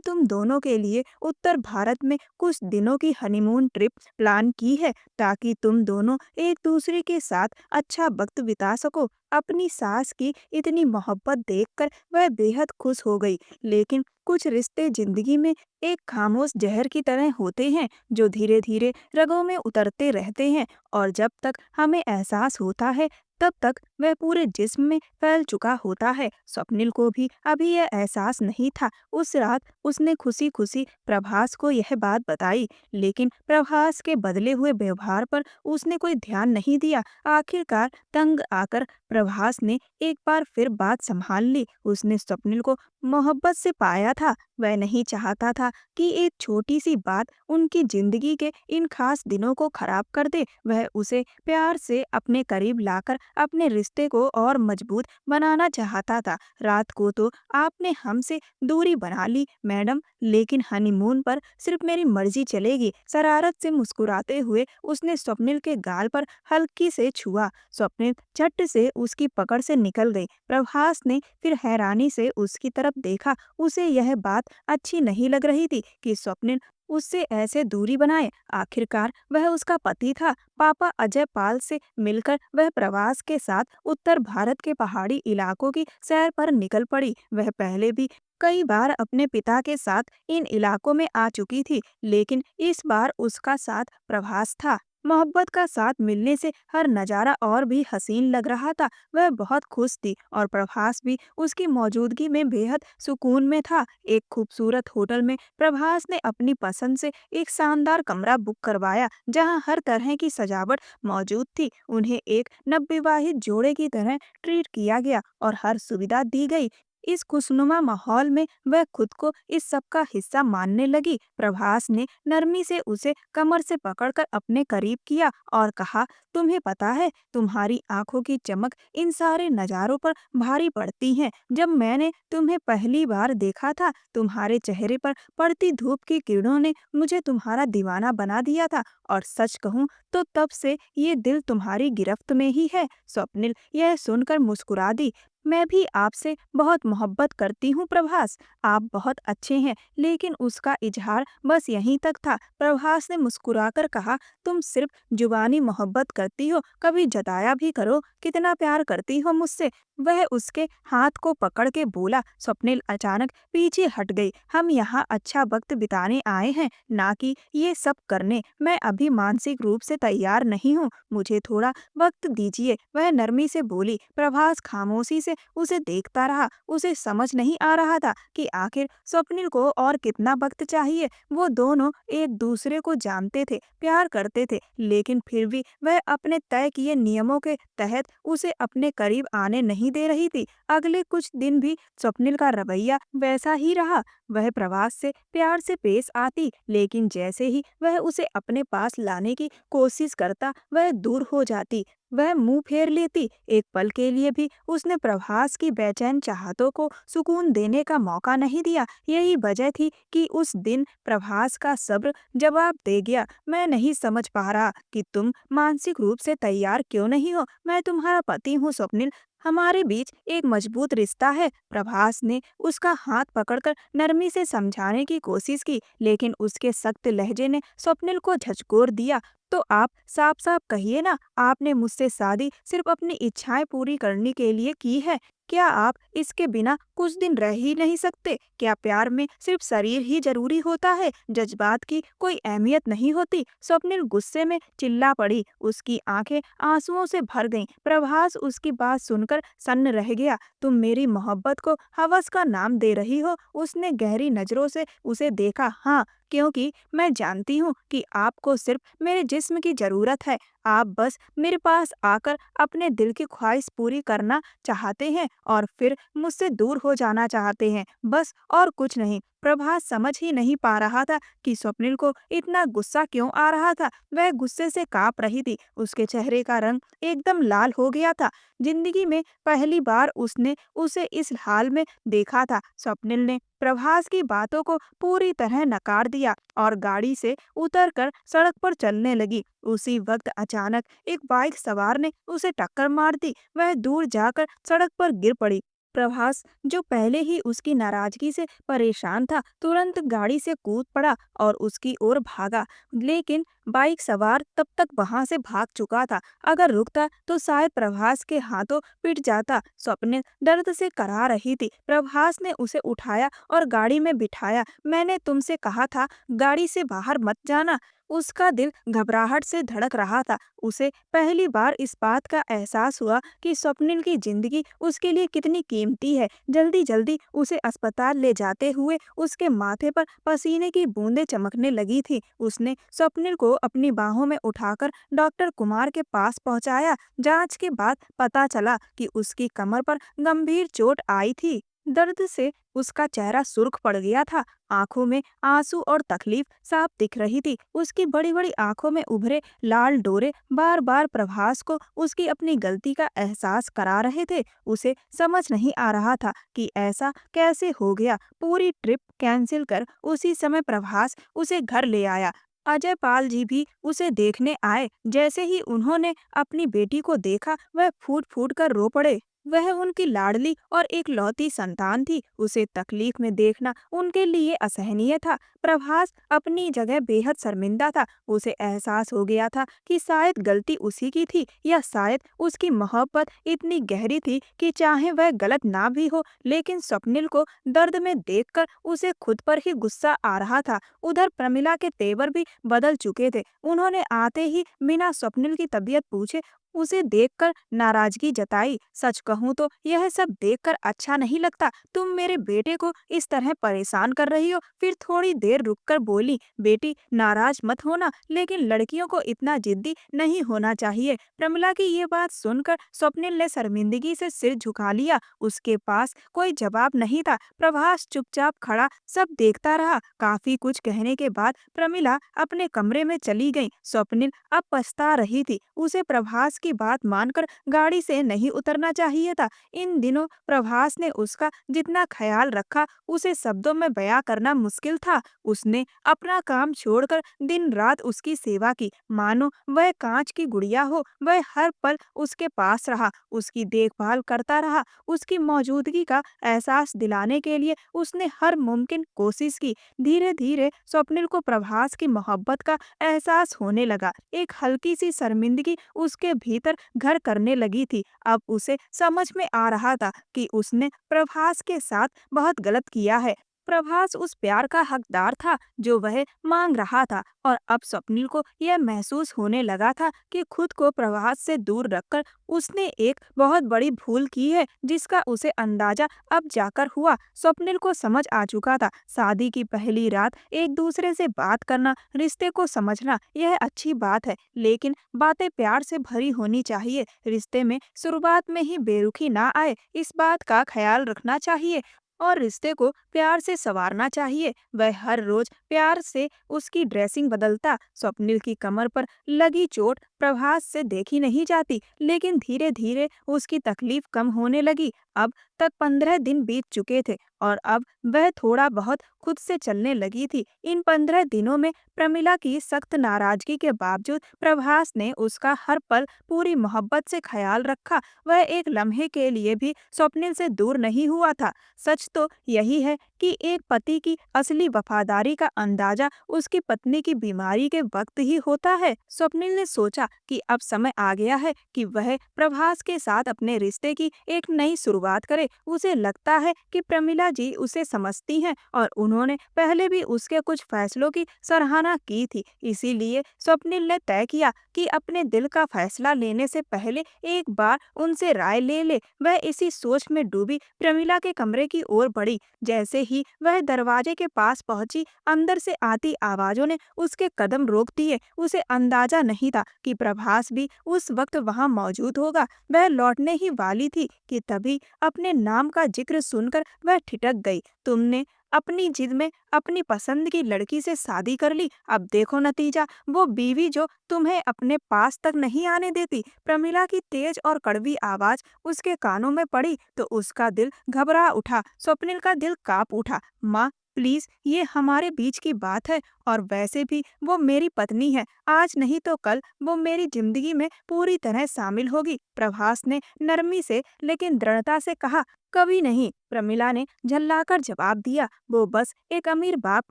तुम दोनों के लिए उत्तर भारत में कुछ दिनों की हनीमून ट्रिप प्लान की है, ताकि तुम दोनों एक दूसरे के साथ अच्छा वक्त बिता सको। अपनी सास की इतनी मोहब्बत देखकर वह बेहद खुश हो गई। लेकिन कुछ रिश्ते जिंदगी में एक खामोश जहर की तरह होते हैं, जो धीरे धीरे रगों में उतरते रहते हैं, और जब तक हमें एहसास होता है तब तक वह पूरे जिस्म में फैल चुका होता है। स्वप्निल को भी अभी यह एहसास नहीं था। उस रात उसने खुशी खुशी प्रभास को यह बात बताई, लेकिन प्रभास के बदले हुए व्यवहार पर उसने कोई ध्यान नहीं दिया। आखिरकार तंग आकर प्रभास ने एक बार फिर बात संभाल ली। उसने स्वप्निल को मोहब्बत से पाया था। वह नहीं चाहता था कि एक छोटी सी बात उनकी जिंदगी के इन खास दिनों को खराब कर दे। वह उसे प्यार से अपने करीब लाकर अपने रिश्ते को और मजबूत बनाना चाहता था। रात को तो आपने हमसे दूरी बना ली मैडम, लेकिन हनीमून पर सिर्फ मेरी मर्जी चलेगी। शरारत से मुस्कुराते हुए उसने स्वप्निल के गाल पर हल्की से छुआ। स्वप्निल झट से उसकी पकड़ से निकल गई। प्रभास ने फिर हैरानी से उसकी तरफ देखा। उसे यह बात अच्छी नहीं लग रही थी कि स्वप्निल उससे ऐसे दूरी बनाए। आखिरकार वह उसका पति था। पापा अजय पाल से मिलकर वह प्रवास के साथ उत्तर भारत के पहाड़ी इलाकों की सैर पर निकल पड़ी। वह पहले भी कई बार अपने पिता के साथ इन इलाकों में आ चुकी थी, लेकिन इस बार उसका साथ प्रभास था। मोहब्बत का साथ मिलने से हर नजारा और भी हसीन लग रहा था। वह बहुत खुश थी और प्रभास भी उसकी मौजूदगी में बेहद सुकून में था। एक खूबसूरत होटल में प्रभास ने अपनी पसंद से एक शानदार कमरा बुक करवाया, जहां हर तरह की सजावट मौजूद थी। उन्हें एक नवविवाहित जोड़े की तरह ट्रीट किया गया और हर सुविधा दी गई। इस खुशनुमा माहौल में वह खुद को इस सब का हिस्सा मानने लगी। प्रभास ने नरमी से उसे कमर से पकड़कर अपने करीब किया और कहा, तुम्हें पता है, तुम्हारी आंखों की चमक इन सारे नजारों पर भारी पड़ती है। जब मैंने तुम्हें पहली बार देखा था, तुम्हारे चेहरे पर पड़ती धूप की किरणों ने मुझे तुम्हारा दीवाना बना दिया था, और सच कहूँ तो तब से ये दिल तुम्हारी गिरफ्त में ही है। स्वप्निल यह सुनकर मुस्कुरा दी। मैं भी आपसे बहुत मोहब्बत करती हूँ प्रभास, आप बहुत अच्छे हैं। लेकिन उसका इजहार बस यहीं तक था। प्रभास ने मुस्कुराकर कहा, तुम सिर्फ जुबानी मोहब्बत करती हो, कभी जताया भी करो कितना प्यार करती हो मुझसे। वह उसके हाथ को पकड़ के बोला। स्वप्निल अचानक पीछे हट गई। हम यहाँ अच्छा वक्त बिताने आए हैं, ना कि ये सब करने। मैं अभी मानसिक रूप से तैयार नहीं हूँ, मुझे थोड़ा वक्त दीजिए, वह नरमी से बोली। प्रभास खामोशी से उसे देखता रहा। उसे समझ नहीं आ रहा था कि आखिर स्वप्निल को और कितना वक्त चाहिए। वो दोनों एक दूसरे को जानते थे, प्यार करते थे, लेकिन फिर भी वह अपने तय किए नियमों के तहत उसे अपने करीब आने नहीं दे रही थी। अगले कुछ दिन भी स्वप्निल का रवैया वैसा ही रहा। वह प्रवास से प्यार से पेश आती, लेकिन जैसे ही वह उसे अपने पास लाने की कोशिश करता, वह दूर हो जाती। वह मुंह फेर लेती। एक पल के लिए भी उसने प्रभास की बेचैन चाहतों को सुकून देने का मौका नहीं दिया। यही वजह थी कि उस दिन प्रभास का सब्र जवाब दे गया। मैं नहीं समझ पा रहा कि तुम मानसिक रूप से तैयार क्यों नहीं हो। मैं तुम्हारा पति हूँ स्वप्निल, हमारे बीच एक मजबूत रिश्ता है। प्रभास ने उसका हाथ पकड़कर नरमी से समझाने की कोशिश की, लेकिन उसके सख्त लहजे ने स्वप्निल को झकझोर दिया। तो आप साफ साफ कहिए ना, आपने मुझसे शादी सिर्फ अपनी इच्छाएं पूरी करने के लिए की है। क्या आप इसके बिना कुछ दिन रह ही नहीं सकते? क्या प्यार में सिर्फ शरीर ही जरूरी होता है, जज्बात की कोई अहमियत नहीं होती? स्वप्निल गुस्से में चिल्ला पड़ी। उसकी आंखें आंसुओं से भर गईं। प्रभास उसकी बात सुनकर सन्न रह गया। तुम मेरी मोहब्बत को हवस का नाम दे रही हो? उसने गहरी नजरों से उसे देखा। हाँ, क्योंकि मैं जानती हूँ कि आपको सिर्फ मेरे जिस्म की जरूरत है। आप बस मेरे पास आकर अपने दिल की ख्वाहिश पूरी करना चाहते हैं और फिर मुझसे दूर हो जाना चाहते हैं, बस और कुछ नहीं। प्रभास समझ ही नहीं पा रहा था कि स्वप्निल को इतना गुस्सा क्यों आ रहा था। वह गुस्से से कांप रही थी। उसके चेहरे का रंग एकदम लाल हो गया था। जिंदगी में पहली बार उसने उसे इस हाल में देखा था। स्वप्निल ने प्रभास की बातों को पूरी तरह नकार दिया और गाड़ी से उतरकर सड़क पर चलने लगी। उसी वक्त अचानक एक बाइक सवार ने उसे टक्कर मार दी। वह दूर जाकर सड़क पर गिर पड़ी। प्रभास, जो पहले ही उसकी नाराजगी से परेशान था, तुरंत गाड़ी से कूद पड़ा और उसकी ओर भागा। लेकिन बाइक सवार तब तक वहां से भाग चुका था। अगर रुकता तो शायद प्रभास के हाथों पिट जाता। स्वप्निल दर्द से करा रही थी। प्रभास ने उसे उठाया और गाड़ी में बिठाया। मैंने तुमसे कहा था गाड़ी से बाहर मत जाना। उसका दिल घबराहट से धड़क रहा था। उसे पहली बार इस बात का एहसास हुआ कि स्वप्निल की जिंदगी उसके लिए कितनी कीमती है। जल्दी जल्दी उसे अस्पताल ले जाते हुए उसके माथे पर पसीने की बूंदें चमकने लगी थी। उसने स्वप्निल को अपनी बाहों में उठाकर डॉक्टर कुमार के पास पहुंचाया। जांच के बाद पता चला कि उसकी कमर पर गंभीर चोट आई थी। दर्द से उसका चेहरा सुर्ख पड़ गया था। आंखों में आंसू और तकलीफ साफ दिख रही थी। उसकी बड़ी बड़ी आंखों में उभरे लाल डोरे बार बार प्रभास को उसकी अपनी गलती का एहसास करा रहे थे। उसे समझ नहीं आ रहा था कि ऐसा कैसे हो गया। पूरी ट्रिप कैंसिल कर उसी समय प्रभास उसे घर ले आया। अजय पाल जी भी उसे देखने आए। जैसे ही उन्होंने अपनी बेटी को देखा, वह फूट फूट कर रो पड़े। वह उनकी लाडली और एकलौती संतान थी। उसे तकलीफ में देखना उनके लिए असहनीय था। प्रभास अपनी जगह बेहद शर्मिंदा था। उसे एहसास हो गया था कि शायद गलती उसी की थी, या शायद उसकी मोहब्बत इतनी गहरी थी कि चाहे वह गलत ना भी हो, लेकिन स्वप्निल को दर्द में देखकर उसे खुद पर ही गुस्सा आ रहा था। उधर प्रमिला के तेवर भी बदल चुके थे। उन्होंने आते ही बिना स्वप्निल की तबीयत पूछे उसे देखकर नाराजगी जताई। सच कहूँ तो यह सब देखकर अच्छा नहीं लगता। तुम मेरे बेटे को इस तरह परेशान कर रही हो। फिर थोड़ी देर रुककर बोली, बेटी नाराज मत होना, लेकिन लड़कियों को इतना जिद्दी नहीं होना चाहिए। प्रमिला की ये बात सुनकर स्वप्निल ने शर्मिंदगी से सिर झुका लिया। उसके पास कोई जवाब नहीं था। प्रभास चुपचाप खड़ा सब देखता रहा। काफी कुछ कहने के बाद प्रमिला अपने कमरे में चली गई। स्वप्निल अब पछता रही थी। उसे प्रभास की बात मानकर गाड़ी से नहीं उतरना चाहिए था। इन दिनों प्रभास ने उसका जितना ख्याल रखा, उसे शब्दों में बयां करना मुश्किल था। उसने अपना काम छोड़कर दिन रात उसकी सेवा की, मानो वह कांच की गुड़िया हो। वह हर पल उसके पास रहा, उसकी देखभाल करता रहा। उसकी मौजूदगी का एहसास दिलाने के लिए उसने हर मुमकिन कोशिश की। धीरे धीरे स्वप्निल को प्रभास की मोहब्बत का एहसास होने लगा। एक हल्की सी शर्मिंदगी उसके भीतर घर करने लगी थी। अब उसे समझ में आ रहा था कि उसने प्रभास के साथ बहुत गलत किया है। प्रभास उस प्यार का हकदार था जो वह मांग रहा था, और अब स्वप्निल को यह महसूस होने लगा था कि खुद को प्रभास से दूर रखकर उसने एक बहुत बड़ी भूल की है, जिसका उसे अंदाजा अब जाकर हुआ। स्वप्निल को समझ आ चुका था, शादी की पहली रात एक दूसरे से बात करना, रिश्ते को समझना, यह अच्छी बात है, लेकिन बातें प्यार से भरी होनी चाहिए। रिश्ते में शुरुआत में ही बेरुखी ना आए, इस बात का ख्याल रखना चाहिए और रिश्ते को प्यार से संवारना चाहिए। वह हर रोज प्यार से उसकी ड्रेसिंग बदलता। स्वप्निल की कमर पर लगी चोट प्रभास से देखी नहीं जाती, लेकिन धीरे धीरे उसकी तकलीफ कम होने लगी। अब तक 15 दिन बीत चुके थे और अब वह थोड़ा बहुत खुद से चलने लगी थी। इन 15 दिनों में प्रमिला की सख्त नाराजगी के बावजूद प्रभास ने उसका हर पल पूरी मोहब्बत से ख्याल रखा। वह एक लम्हे के लिए भी स्वप्निल से दूर नहीं हुआ था। सच तो यही है कि एक पति की असली वफादारी का अंदाजा उसकी पत्नी की बीमारी के वक्त ही होता है। स्वप्निल ने सोचा कि अब समय आ गया है कि वह प्रभास के साथ अपने रिश्ते की एक नई शुरुआत करे। उसे लगता है कि प्रमिला जी उसे समझती हैं और उन्होंने पहले भी उसके कुछ फैसलों की सराहना की थी। इसीलिए स्वप्निल ने तय किया कि अपने दिल का फैसला लेने से पहले एक बार उनसे राय ले ले। वह इसी सोच में डूबी प्रमिला के कमरे की ओर बढ़ी। जैसे ही वह दरवाजे के पास पहुंची, अंदर से आती आवाजों ने उसके कदम रोक दिए। उसे अंदाजा नहीं था कि प्रभास भी उस वक्त वहां मौजूद होगा। वह लौटने ही वाली थी कि तभी अपने नाम का जिक्र सुनकर वह ठिठक गई। तुमने अपनी जिद में अपनी पसंद की लड़की से शादी कर ली, अब देखो नतीजा। वो बीवी जो तुम्हें अपने पास तक नहीं आने देती। प्रमिला की तेज और कड़वी आवाज उसके कानों में पड़ी तो उसका दिल घबरा उठा। स्वप्निल का दिल कांप उठा। माँ, प्लीज, ये हमारे बीच की बात है और वैसे भी वो मेरी पत्नी है। आज नहीं तो कल वो मेरी जिंदगी में पूरी तरह शामिल होगी। प्रभास ने नरमी से लेकिन दृढ़ता से कहा। कभी नहीं, प्रमिला ने झल्लाकर जवाब दिया। वो बस एक अमीर बाप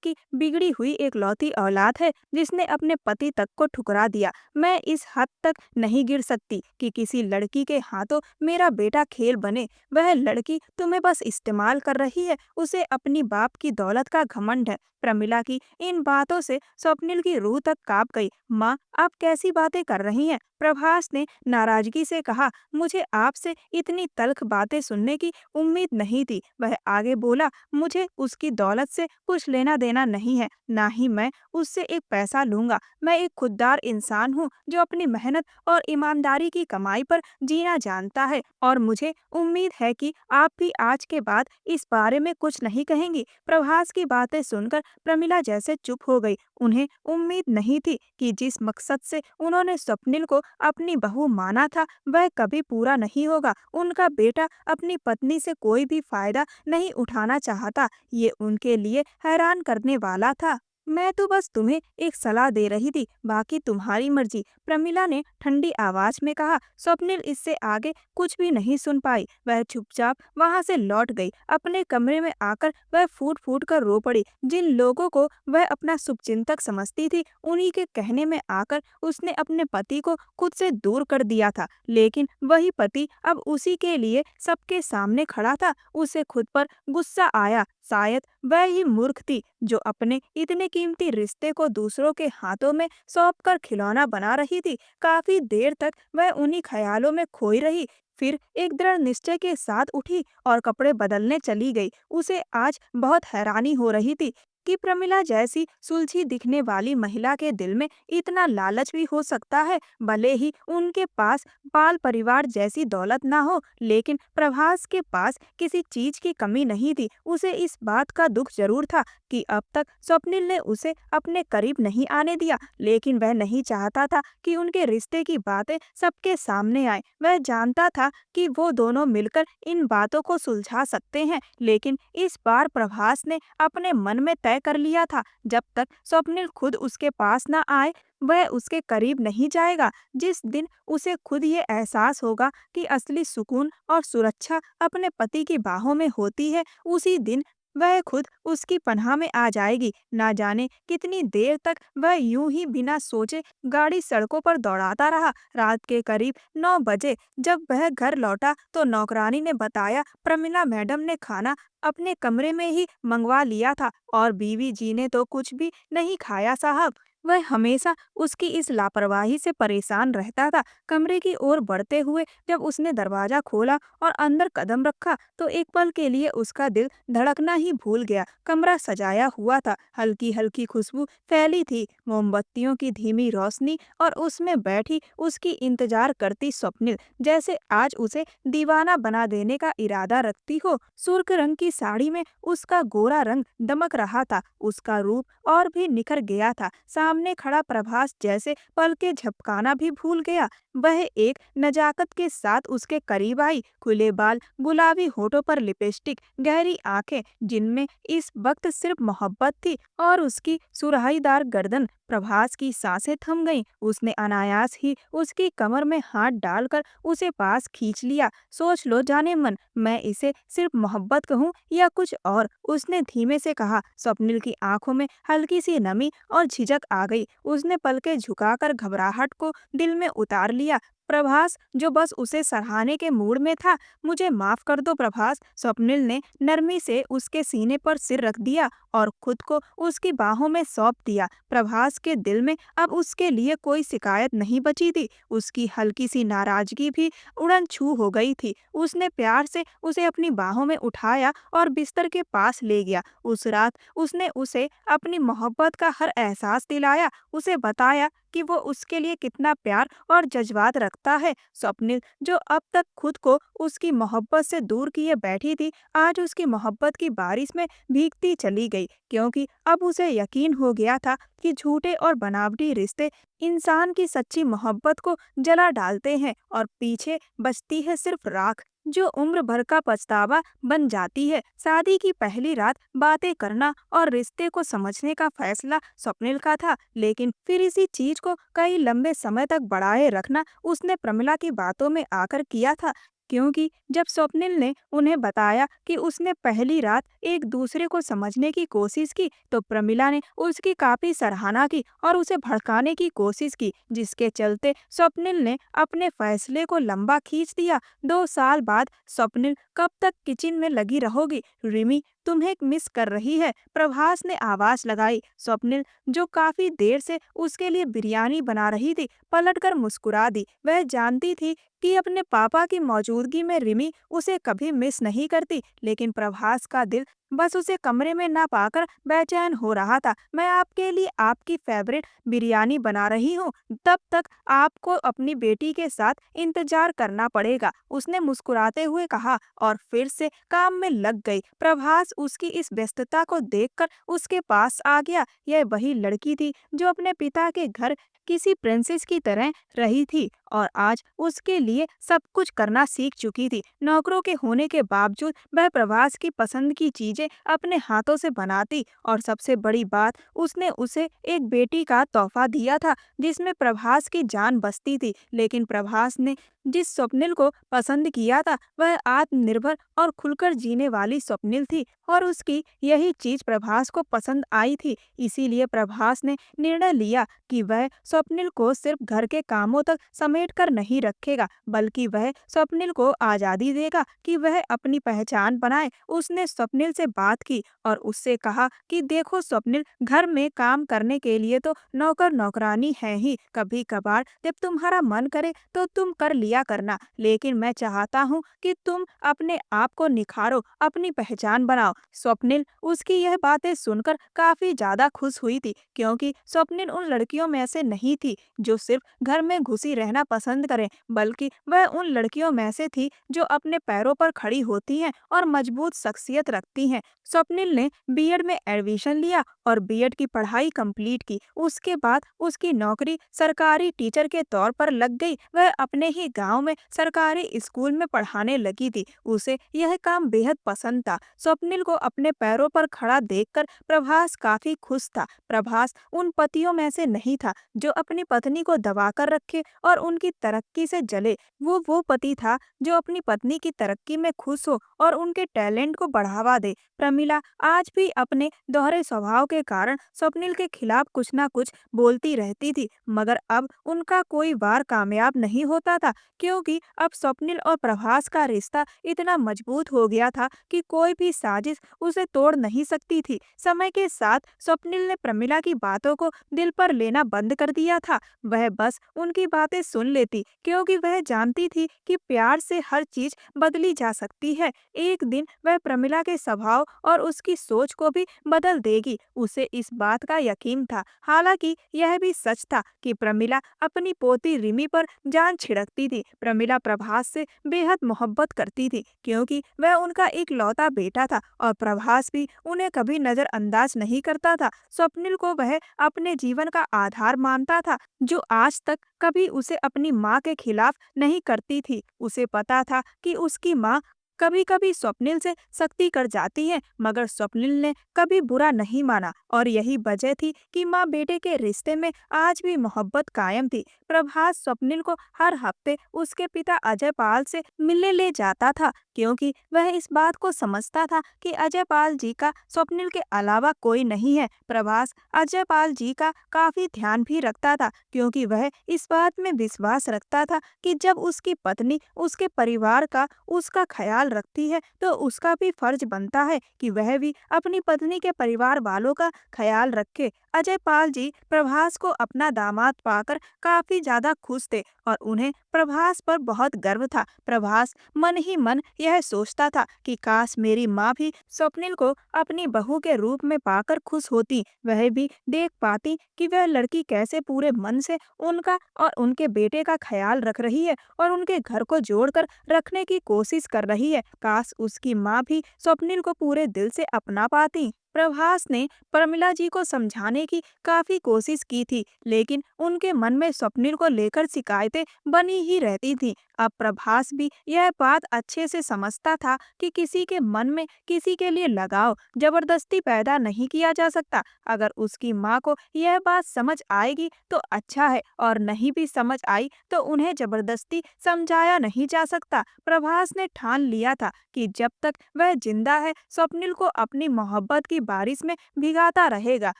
की बिगड़ी हुई एकलौती औलाद है जिसने अपने पति तक को ठुकरा दिया। मैं इस हद तक नहीं गिर सकती कि किसी लड़की के हाथों मेरा बेटा खेल बने। वह लड़की तुम्हें बस इस्तेमाल कर रही है। उसे अपनी बाप की दौलत का घमंड है। प्रमिला की इन बातों से स्वप्निल की रूह तक कांप गई। माँ, आप कैसी बातें कर रही हैं? प्रभास ने नाराजगी से कहा। मुझे आपसे इतनी तल्ख बातें सुनने की उम्मीद नहीं थी। वह आगे बोला। मुझे उसकी दौलत से कुछ लेना देना नहीं है, ना ही मैं उससे एक पैसा लूंगा। मैं एक खुददार इंसान हूँ जो अपनी मेहनत और ईमानदारी की कमाई पर जीना जानता है और मुझे उम्मीद है कि आप भी आज के बाद इस बारे में कुछ नहीं कहेंगी। प्रभास की बातें सुनकर प्रमिला जैसे चुप हो गई। उन्हें उम्मीद नहीं थी कि जिस मकसद से उन्होंने स्वप्निल को अपनी बहू माना था वह कभी पूरा नहीं होगा। उनका बेटा अपनी पत्नी से कोई भी फायदा नहीं उठाना चाहता, ये उनके लिए हैरान करने वाला था। मैं तो बस तुम्हें एक सलाह दे रही थी, बाकी तुम्हारी मर्जी, प्रमिला ने ठंडी आवाज में कहा। स्वप्निल इससे आगे कुछ भी नहीं सुन पाई। वह चुपचाप वहां से लौट गई। अपने कमरे में आकर वह फूट फूट कर रो पड़ी। जिन लोगों को वह अपना शुभचिंतक समझती थी, उन्हीं के कहने में आकर उसने अपने पति को खुद से दूर कर दिया था। लेकिन वही पति अब उसी के लिए सबके सामने खड़ा था। उसे खुद पर गुस्सा आया। शायद वह ही मूर्ख थी जो अपने इतने कीमती रिश्ते को दूसरों के हाथों में सौंप कर खिलौना बना रही थी। काफी देर तक वह उन्हीं ख्यालों में खोई रही। फिर एक दृढ़ निश्चय के साथ उठी और कपड़े बदलने चली गई। उसे आज बहुत हैरानी हो रही थी कि प्रमिला जैसी सुलझी दिखने वाली महिला के दिल में इतना लालच भी हो सकता है। भले ही उनके पास बाल परिवार जैसी दौलत ना हो, लेकिन प्रभास के पास किसी चीज की कमी नहीं थी। उसे इस बात का दुख जरूर था कि अब तक स्वप्निल ने उसे अपने करीब नहीं आने दिया, लेकिन वह नहीं चाहता था कि उनके रिश्ते की बातें सबके सामने आए। वह जानता था कि वो दोनों मिलकर इन बातों को सुलझा सकते हैं, लेकिन इस बार प्रभास ने अपने मन में तय कर लिया था, जब तक स्वप्निल खुद उसके पास न आए वह उसके करीब नहीं जाएगा। जिस दिन उसे खुद ये एहसास होगा कि असली सुकून और सुरक्षा अपने पति की बाहों में होती है, उसी दिन वह खुद उसकी पनाह में आ जाएगी। ना जाने कितनी देर तक वह यूं ही बिना सोचे गाड़ी सड़कों पर दौड़ाता रहा। रात के करीब 9 बजे जब वह घर लौटा तो नौकरानी ने बताया प्रमिला मैडम ने खाना अपने कमरे में ही मंगवा लिया था और बीवी जी ने तो कुछ भी नहीं खाया साहब। वह हमेशा उसकी इस लापरवाही से परेशान रहता था। कमरे की ओर बढ़ते हुए जब उसने दरवाजा खोला और अंदर कदम रखा तो एक पल के लिए उसका दिल धड़कना ही भूल गया। कमरा सजाया हुआ था, हल्की हल्की खुशबू फैली थी, मोमबत्तियों की धीमी रोशनी और उसमें बैठी उसकी इंतजार करती स्वप्निल जैसे आज उसे दीवाना बना देने का इरादा रखती हो। सुर्ख रंग की साड़ी में उसका गोरा रंग दमक रहा था। उसका रूप और भी निखर गया था। सामने खड़ा प्रभास जैसे पलके झपकाना भी भूल गया। वह एक नजाकत के साथ उसके करीब आई। खुले बाल, गुलाबी होठों पर लिपस्टिक, गहरी आंखें जिनमें इस वक्त सिर्फ मोहब्बत थी और उसकी सुराहीदार गर्दन प्रभास की सांसें थम गईं। उसने अनायास ही उसकी कमर में हाथ डालकर उसे पास खींच लिया। सोच लो जाने मन, मैं इसे सिर्फ मोहब्बत कहूँ या कुछ और, उसने धीमे से कहा। स्वप्निल की आंखों में हल्की सी नमी और झिझक आ गई। उसने पलकें झुकाकर घबराहट को दिल में उतार लिया। प्रभास, जो बस उसे सराहने के मूड में था। मुझे माफ कर दो प्रभास। स्वप्निल ने नरमी से उसके सीने पर सिर रख दिया और खुद को उसकी बाहों में सौंप दिया। प्रभास के दिल में अब उसके लिए कोई शिकायत नहीं बची थी। उसकी हल्की सी नाराजगी भी उड़न छू हो गई थी। उसने प्यार से उसे अपनी बाहों में उठाया और बिस्तर के पास ले गया। उस रात उसने उसे अपनी मोहब्बत का हर एहसास दिलाया। उसे बताया कि वो उसके लिए कितना प्यार और जज्बात रखता है। स्वप्निल, जो अब तक खुद को उसकी मोहब्बत से दूर किए बैठी थी, आज उसकी मोहब्बत की बारिश में भीगती चली गई, क्योंकि अब उसे यकीन हो गया था कि झूठे और बनावटी रिश्ते इंसान की सच्ची मोहब्बत को जला डालते हैं और पीछे बचती है सिर्फ राख, जो उम्र भर का पछतावा बन जाती है। शादी की पहली रात बातें करना और रिश्ते को समझने का फैसला स्वप्निल का था, लेकिन फिर इसी चीज को कई लंबे समय तक बढ़ाए रखना उसने प्रमिला की बातों में आकर किया था। क्योंकि जब स्वप्निल ने उन्हें बताया कि उसने पहली रात एक दूसरे को समझने की कोशिश की, तो प्रमिला ने उसकी काफी सराहना की और उसे भड़काने की कोशिश की, जिसके चलते स्वप्निल ने अपने फैसले को लंबा खींच दिया। 2 साल बाद, स्वप्निल, कब तक किचन में लगी रहोगी? रिमी तुम्हें मिस कर रही है, प्रभास ने आवाज लगाई। स्वप्निल, जो काफी देर से उसके लिए बिरयानी बना रही थी, पलटकर मुस्कुरा दी। वह जानती थी कि अपने पापा की मौजूदगी में रिमी उसे कभी मिस नहीं करती, लेकिन प्रभास का दिल बस उसे कमरे में ना पाकर बेचैन हो रहा था। मैं आपके लिए आपकी फेवरेट बिरयानी बना रही हूँ, तब तक आपको अपनी बेटी के साथ इंतजार करना पड़ेगा, उसने मुस्कुराते हुए कहा और फिर से काम में लग गई। प्रभास उसकी इस व्यस्तता को देखकर उसके पास आ गया। यह वही लड़की थी जो अपने पिता के घर किसी प्रिंसेस की तरह रही थी और आज उसके लिए सब कुछ करना सीख चुकी थी। नौकरों के होने के बावजूद वह प्रभास की पसंद की चीजें अपने हाथों से बनाती और सबसे बड़ी बात, उसने उसे एक बेटी का तोहफा दिया था जिसमें प्रभास की जान बसती थी। लेकिन प्रभास ने जिस स्वप्निल को पसंद किया था, वह आत्मनिर्भर और खुलकर जीने वाली स्वप्निल थी और उसकी यही चीज प्रभास को पसंद आई थी। इसीलिए प्रभास ने निर्णय लिया कि वह स्वप्निल को सिर्फ घर के कामों तक समेट कर नहीं रखेगा, बल्कि वह स्वप्निल को आजादी देगा कि वह अपनी पहचान बनाए। उसने स्वप्निल से बात की और उससे कहा कि देखो स्वप्निल, घर में काम करने के लिए तो नौकर नौकरानी है ही, कभी कभार जब तुम्हारा मन करे तो तुम कर लिया करना, लेकिन मैं चाहता हूँ कि तुम अपने आप को निखारो, अपनी पहचान बनाओ। स्वप्निल उसकी यह बातें सुनकर काफी ज्यादा खुश हुई थी, क्योंकि स्वप्निल उन लड़कियों में से नहीं थी जो सिर्फ घर में घुसी रहना पसंद करें, बल्कि वह उन लड़कियों में से थी जो अपने पैरों पर खड़ी होती हैं और मजबूत शख्सियत रखती हैं। स्वप्निल ने बीएड में एडमिशन लिया और बीएड की पढ़ाई कंप्लीट की। उसके बाद उसकी नौकरी सरकारी टीचर के तौर पर लग गई। वह अपने ही गांव में सरकारी स्कूल में पढ़ाने लगी थी। उसे यह काम बेहद पसंद था। स्वप्निल को अपने पैरों पर खड़ा देखकर प्रभास काफी खुश था। प्रभास उन पतियों में से नहीं था जो अपनी पत्नी को दबाकर रखे और उनकी तरक्की से जले। वो पति था जो अपनी पत्नी की तरक्की में खुश हो और उनके टैलेंट को बढ़ावा दे। प्रमिला आज भी अपने दोहरे स्वभाव के कारण स्वप्निल के खिलाफ कुछ ना कुछ बोलती रहती थी, मगर अब उनका कोई वार कामयाब नहीं होता था, क्योंकि अब स्वप्निल और प्रभास का रिश्ता इतना मजबूत हो गया था कि कोई भी साजिश उसे तोड़ नहीं सकती थी। समय के साथ स्वप्निल ने प्रमिला की बातों को दिल पर लेना बंद कर दिया था। वह बस उनकी बातें सुन लेती, क्योंकि वह जानती थी कि प्यार से हर चीज बदली जा सकती है। एक दिन वह प्रमिला के स्वभाव और उसकी सोच को भी बदल देगी, उसे इस बात का यकीन था। हालांकि यह भी सच था कि प्रमिला अपनी पोती रिमी पर जान छिड़कती थी। प्रमिला प्रभास से बेहद मोहब्बत करती थी, क्योंकि वह उनका एक लौता बेटा था और प्रभास भी उन्हें कभी नजरअंदाज नहीं करता था। स्वप्निल को वह अपने जीवन का आधार मानता था, जो आज तक कभी उसे अपनी माँ के खिलाफ नहीं करती थी। उसे पता था कि उसकी माँ कभी कभी स्वप्निल से सख्ती कर जाती है, मगर स्वप्निल ने कभी बुरा नहीं माना और यही वजह थी कि माँ बेटे के रिश्ते में आज भी मोहब्बत कायम थी। प्रभास स्वप्निल को हर हफ्ते उसके पिता अजय पाल से मिलने ले जाता था, क्योंकि वह इस बात को समझता था कि अजय पाल जी का स्वप्निल के अलावा कोई नहीं है। प्रभास अजय पाल जी का काफी ध्यान भी रखता था, क्योंकि वह इस बात में विश्वास रखता था कि जब उसकी पत्नी उसके परिवार का उसका ख्याल रखती है, तो उसका भी फर्ज बनता है कि वह भी अपनी पत्नी के परिवार वालों का ख्याल रखे। अजय पाल जी प्रभास को अपना दामाद पाकर काफी ज्यादा खुश थे और उन्हें प्रभास पर बहुत गर्व था। प्रभास मन ही मन यह सोचता था कि काश मेरी माँ भी स्वप्निल को अपनी बहू के रूप में पाकर खुश होती, वह भी देख पाती कि वह लड़की कैसे पूरे मन से उनका और उनके बेटे का ख्याल रख रही है और उनके घर को जोड़कर रखने की कोशिश कर रही है। काश उसकी माँ भी स्वप्निल को पूरे दिल से अपना पाती। प्रभास ने प्रमिला जी को समझाने की काफी कोशिश की थी, लेकिन उनके मन में स्वप्निल को लेकर शिकायतें बनी ही रहती थी। अब प्रभास भी यह बात अच्छे से समझता था कि किसी के मन में किसी के लिए लगाव जबरदस्ती पैदा नहीं किया जा सकता। अगर उसकी माँ को यह बात समझ आएगी तो अच्छा है, और नहीं भी समझ आई तो उन्हें जबरदस्ती समझाया नहीं जा सकता। प्रभास ने ठान लिया था कि जब तक वह जिंदा है स्वप्निल को अपनी मोहब्बत की बारिश में भिगाता रहेगा।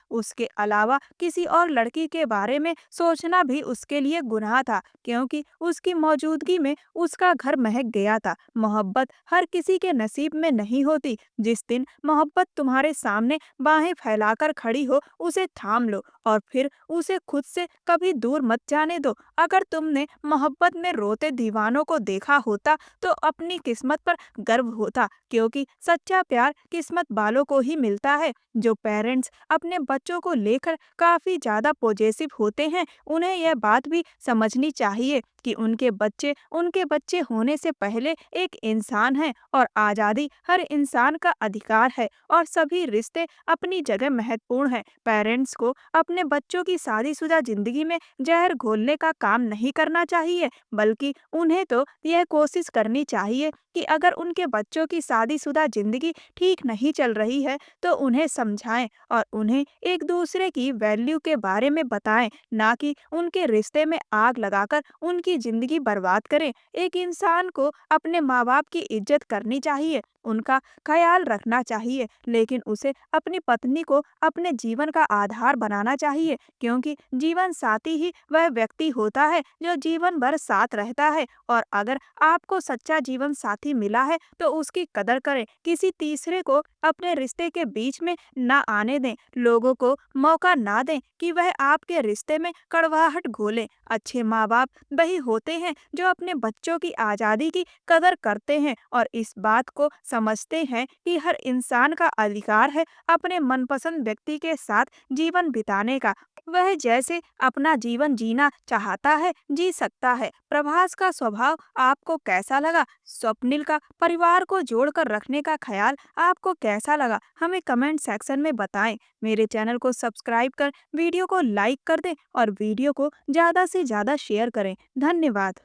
उसके अलावा किसी और लड़की के बारे में सोचना भी उसके लिए गुनाह था, क्योंकि उसकी मौजूदगी में उसका घर महक गया था। मोहब्बत हर किसी के नसीब में नहीं होती। जिस दिन मोहब्बत तुम्हारे सामने बाहें फैलाकर खड़ी हो, उसे थाम लो और फिर उसे खुद से कभी दूर मत जाने दो। अगर तुमने मोहब्बत में रोते दीवानों को देखा होता तो अपनी किस्मत पर गर्व होता, क्योंकि सच्चा प्यार किस्मत वालों को ही मिलता है। जो पेरेंट्स अपने बच्चों को लेकर काफी ज्यादा पॉजिटिव होते हैं, उन्हें यह बात भी समझनी चाहिए कि उनके बच्चे होने से पहले एक इंसान है और आज़ादी हर इंसान का अधिकार है और सभी रिश्ते अपनी जगह महत्वपूर्ण हैं। पेरेंट्स को अपने बच्चों की शादीशुदा जिंदगी में जहर घोलने का काम नहीं करना चाहिए, बल्कि उन्हें तो यह कोशिश करनी चाहिए कि अगर उनके बच्चों की शादीशुदा जिंदगी ठीक नहीं चल रही है तो उन्हें समझाएं और उन्हें एक दूसरे की वैल्यू के बारे में बताएं, ना कि उनके रिश्ते में आग लगाकर उनकी जिंदगी बर्बाद करें। एक इंसान को अपने माँ बाप की इज्जत करनी चाहिए, उनका ख्याल रखना चाहिए, लेकिन उसे अपनी पत्नी को अपने जीवन का आधार बनाना चाहिए, क्योंकि जीवन साथी ही वह व्यक्ति होता है जो जीवन भर साथ रहता है। और अगर आपको सच्चा जीवन साथी मिला है तो उसकी कदर करें, किसी तीसरे को अपने रिश्ते के बीच में ना आने दें। लोगों को मौका ना दें कि वह आपके रिश्ते में कड़वाहट घोलें। अच्छे माँ बाप वही होते हैं जो अपने बच्चों की आज़ादी की कदर करते हैं और इस बात को समझते हैं कि हर इंसान का अधिकार है अपने मनपसंद व्यक्ति के साथ जीवन बिताने का। वह जैसे अपना जीवन जीना चाहता है जी सकता है। प्रभास का स्वभाव आपको कैसा लगा? स्वप्निल का परिवार को जोड़कर रखने का ख्याल आपको कैसा लगा? हमें कमेंट सेक्शन में बताएं। मेरे चैनल को सब्सक्राइब कर वीडियो को लाइक कर दें और वीडियो को ज़्यादा से ज़्यादा शेयर करें। धन्यवाद।